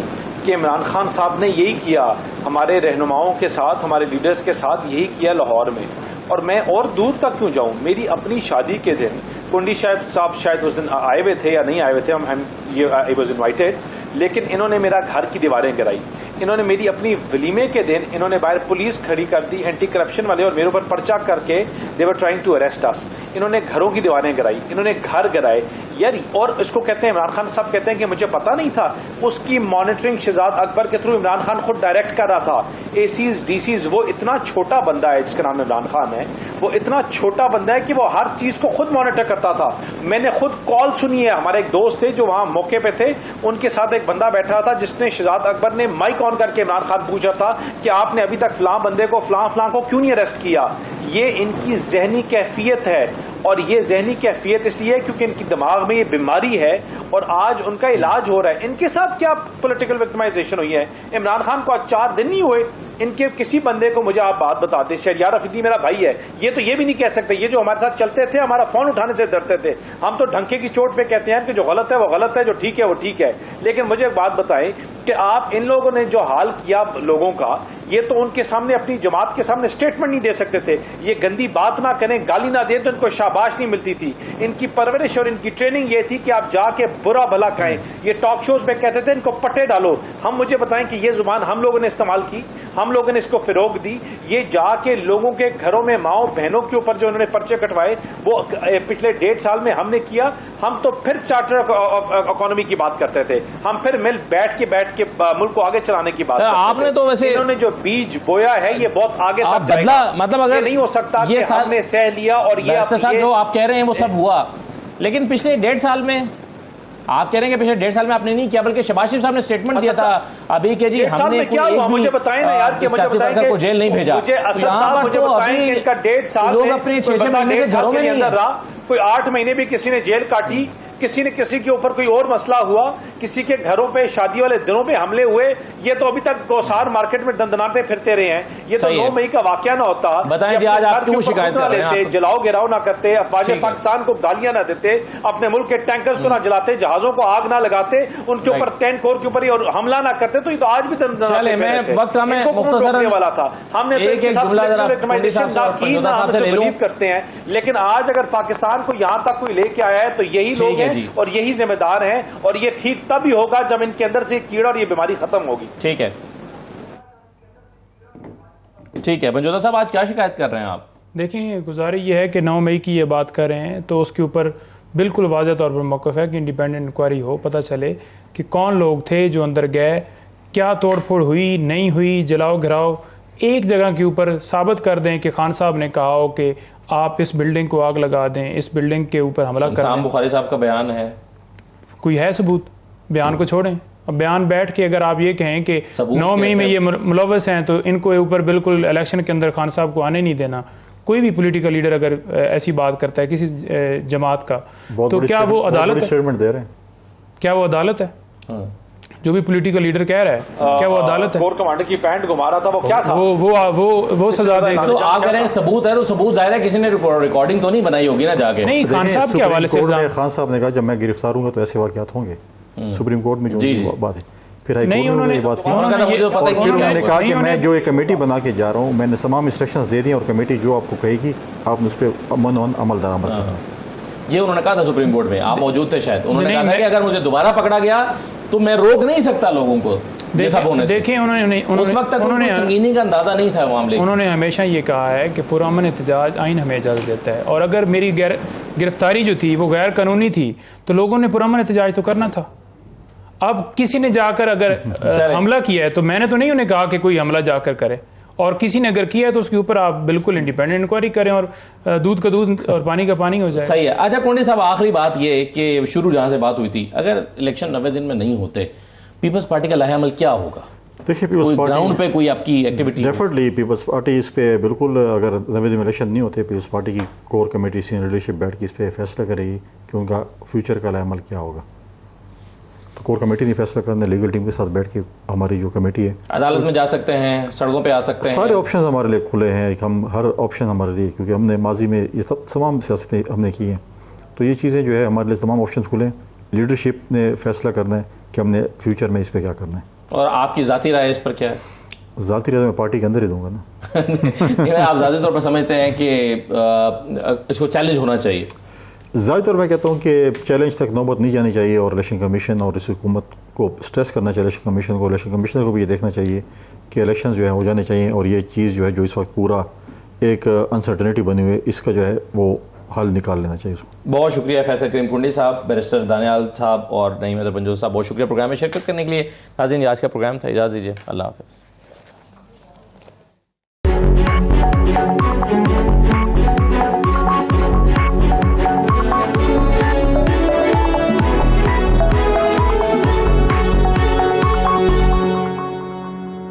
कि इमरान खान साहब ने यही किया हमारे रहनुमाओं के साथ, हमारे लीडर्स के साथ, यही किया लाहौर में। और मैं और दूर तक क्यों जाऊं, मेरी अपनी शादी के दिन कुंडी साहब शायद उस दिन आए हुए थे या नहीं आए हुए थे, आई वाज इनवाइटेड, लेकिन इन्होंने मेरा घर की दीवारें गिराई। इन्होंने मेरी अपनी वलीमे के दिन इन्होंने बाहर पुलिस खड़ी कर दी, एंटी करप्शन वाले, और मेरे ऊपर पर्चा करके दे वर ट्राइंग टू अरेस्ट अस। इन्होंने घरों की दीवारें गिराई, इन्होंने घर गिराए यार। और इसको कहते हैं, इमरान खान साहब कहते हैं कि मुझे पता नहीं था। उसकी मॉनिटरिंग शहजाद अकबर के थ्रू इमरान खान खुद डायरेक्ट कर रहा था। ACs DCs, वो इतना छोटा बंदा है जिसका नाम इमरान खान है, वो इतना छोटा बंदा है कि वो हर चीज को खुद मॉनिटर करता था। मैंने खुद कॉल सुनी है, हमारे एक दोस्त थे जो वहां मौके पे थे, उनके साथ एक बंदा बैठा था जिसने शहजाद अकबर ने माइक ऑन करके इमरान खान पूछा था कि आपने अभी तक फलां बंदे को फलां को क्यों नहीं अरेस्ट किया। ये इनकी जहनी कैफियत है, और ये जहनी कैफियत इसलिए क्योंकि इनकी दिमाग में ये बीमारी है और आज उनका इलाज हो रहा है। इनके साथ क्या पॉलिटिकल विक्टिमाइजेशन हुई है? इमरान खान को आज 4 दिन नहीं हुए, इनके किसी बंदे को मुझे आप बात बताते, शहरियार अफरीदी मेरा भाई है, ये तो ये भी नहीं कह सकते, ये जो हमारे साथ चलते थे हमारा फोन उठाने से डरते थे, हम तो ढंके की चोट पे कहते हैं कि जो गलत है वो गलत है, जो ठीक है वो ठीक है। लेकिन मुझे एक बात बताएं कि आप इन लोगों ने जो हाल किया लोगों का, ये तो उनके सामने अपनी जमात के सामने स्टेटमेंट नहीं दे सकते थे। ये गंदी बात ना करें, गाली ना दें तो इनको शाबाश शाबाश नहीं मिलती थी, इनकी परवरिश और इनकी ट्रेनिंग ये थी कि आप जाके बुरा भला कहें। ये टॉक शोज में कहते थे इनको पट्टे डालो। हम मुझे बताएं कि ये जुबान हम लोगों ने इस्तेमाल की, हम लोगों ने इसको फिरोग दी। ये जाके लोगों के घरों में माओ बहनों के ऊपर जो उन्होंने पर्चे कटवाए वो पिछले 1.5 साल में हमने किया। हम तो फिर चार्टर ऑफ इकोनॉमी की बात करते थे, हम फिर मिल बैठ के मुल्क को आगे चलाने की बात करते आपने थे। तो वैसे इन्होंने जो बीज बोया है ये बहुत आगे आप तक बदला, जाएगा। मतलब अगर ये नहीं हो सकता कि हमने सह लिया और ये जो आप कह रहे हैं वो सब हुआ, लेकिन पिछले 1.5 साल में आप कह रहे हैं कि पिछले 1.5 साल में आपने नहीं किया, बल्कि शहबाज शरीफ साहब ने स्टेटमेंट दिया था अभी कि जी हमने क्या हुआ मुझे बताएं ना यार, कि मुझे बताएं कि को जेल नहीं भेजा। मुझे असद साहब मुझे बताएं कि इनका 1.5 साल लोग अपने 6-6 महीने से घरों में नहीं अंदर रहा, कोई 8 महीने भी किसी ने जेल काटी, किसी ने किसी के ऊपर कोई और मसला हुआ, किसी के घरों पे शादी वाले दिनों पे हमले हुए, ये तो अभी तक गौसार मार्केट में दंदनाते फिरते रहे हैं। ये तो 9 मई का वाकया ना होता, बताएं जी आज आप क्यों शिकायत कर रहे हैं? जलाओ गिराओ ना करते, अफवाज पाकिस्तान को गालियां ना देते, अपने मुल्क के टैंकर्स को ना जलाते, जहाजों को आग ना लगाते, उनके ऊपर टेंट कोर के ऊपर और हमला ना करते, तो ये तो आज भी चले मैं वक्त हमें मुख्तसरन वाला था। हमने एक जुमला करते हैं, लेकिन आज अगर पाकिस्तान को यहां तक कोई लेके आया है तो यही लोग हैं और यही जिम्मेदार हैं, और ये ठीक तब ही होगा जब इनके अंदर से कीड़ा और ये बीमारी खत्म होगी। ठीक है, ठीक है। मंजूदा साहब आज क्या शिकायत कर रहे हैं आप? देखिए, गुजारिश ये है कि 9 मई की ये बात कर रहे हैं तो उसके ऊपर बिल्कुल वाज़ेह तौर पर मौक़िफ़ है कि इंडिपेंडेंट इंक्वायरी हो, पता चले कि कौन लोग थे जो अंदर गए, क्या तोड़ फोड़ हुई नहीं हुई, जलाओ गिराओ एक जगह के ऊपर साबित कर दें कि खान साहब ने कहा हो कि आप इस बिल्डिंग को आग लगा दें, इस बिल्डिंग के ऊपर हमला कर दें। बुखारी साहब का बयान है, कोई है सबूत? बयान को छोड़ें, अब बयान बैठ के अगर आप ये कहें कि 9 मई में ये मुलव्वस हैं तो इनको ऊपर बिल्कुल इलेक्शन के अंदर खान साहब को आने नहीं देना। कोई भी पॉलिटिकल लीडर अगर ऐसी बात करता है किसी जमात का, तो क्या वो अदालत स्टेटमेंट दे रहे हैं? क्या वो अदालत है? जो भी पॉलिटिकल लीडर कह रहा है क्या वो अदालत है? कोर कमांडर की पैंट घुमा रहा था, वो क्या था? वो सजा देगा। तो आप कह रहे हैं सबूत है, तो सबूत जाहिर है किसी ने रिकॉर्डिंग तो नहीं बनाई होगी ना जाके। नहीं, खान साहब के हवाले से खान साहब ने कहा जब मैं गिरफ्तार हूंगा तो ऐसे वाकयात होंगे। सुप्रीम कोर्ट में जो बात है, फिर हाई कोर्ट में ये बात की, उन्होंने कहा कि मैं जो एक कमेटी बना के जा रहा हूँ, मैंने तमाम इंस्ट्रक्शंस दे दी और कमेटी जो आपको कहेगी आप उस पर अमल दरामद करना। ये उन्होंने कहा था सुप्रीम कोर्ट में, आप मौजूद थे शायद। उन्होंने कहा था कि अगर मुझे दोबारा पकड़ा गया तो मैं रोक नहीं सकता लोगों को ये सब होने से। देखिए, उस वक्त तक उन्होंने संगीनी का अंदाजा नहीं था मामले। उन्होंने हमेशा ये कहा है कि पुरअमन एहतजाज आइन हमें इजाज़त देता है, और अगर मेरी गिरफ्तारी जो थी वो गैर कानूनी थी तो लोगों ने पुरअमन एहतजाज तो करना था। अब किसी ने जाकर अगर हमला किया है तो मैंने तो नहीं उन्हें कहा कि कोई हमला जाकर करे, और किसी ने अगर किया है तो उसके ऊपर आप बिल्कुल इंडिपेंडेंट इंक्वायरी करें और दूध का दूध और पानी का पानी हो जाए। सही है। अच्छा कुंडी साहब, आखिरी बात ये कि शुरू जहां से बात हुई थी, अगर इलेक्शन 90 दिन में नहीं होते, पीपल्स पार्टी का लाहेअमल क्या होगा? देखिए, पीपल्स पार्टी ग्राउंड पे कोई आपकी एक्टिविटी? डेफिनेटली पीपल्स पार्टी इस पे बिल्कुल, अगर 90 दिन में इलेक्शन नहीं होते, पीपल्स पार्टी की कोर कमेटी सीनियर लीडरशिप बैठ के इस पे फैसला करेगी कि उनका फ्यूचर का लाहेअमल क्या होगा। तो कोर कमेटी ने फैसला करना, लीगल टीम के साथ बैठ के हमारी जो कमेटी है, अदालत में जा सकते हैं, सड़कों पे आ सकते हैं, सारे ऑप्शन हमारे लिए खुले हैं। हम हर ऑप्शन हमारे लिए, क्योंकि हमने माजी में ये सब तमाम सियासतें हमने की हैं, तो ये चीज़ें जो है हमारे लिए तमाम ऑप्शन खुले हैं। लीडरशिप ने फैसला करना है कि हमने फ्यूचर में इस पर क्या करना है। और आपकी ज़ाती राय इस पर क्या है? ज़ाती राय मैं पार्टी के अंदर ही दूंगा ना। आप ज़ाती तौर पर समझते हैं कि इसको चैलेंज होना चाहिए? ज़्यादा तौर मैं कहता हूँ कि चैलेंज तक नौबत नहीं जानी चाहिए, और इलेक्शन कमीशन और इस हुकूमत को स्ट्रेस करना चाहिए, इलेक्शन कमीशन को, इलेक्शन कमिश्नर को भी ये देखना चाहिए कि इलेक्शन जो है हो जाने चाहिए, और ये चीज़ जो है जो इस वक्त पूरा एक अनसर्टेनिटी बनी हुई है, इसका जो है वो हल निकाल लेना चाहिए उसको। बहुत शुक्रिया फैसल करीम कुंडी साहब, बैरिस्टर दानियाल साहब और नईम हैदर पंजोर साहब, बहुत शुक्रिया प्रोग्राम में शिरकत करने के लिए। नाज़रीन, आज का प्रोग्राम था, इजाज़त दीजिए, अल्लाह हाफ़िज़।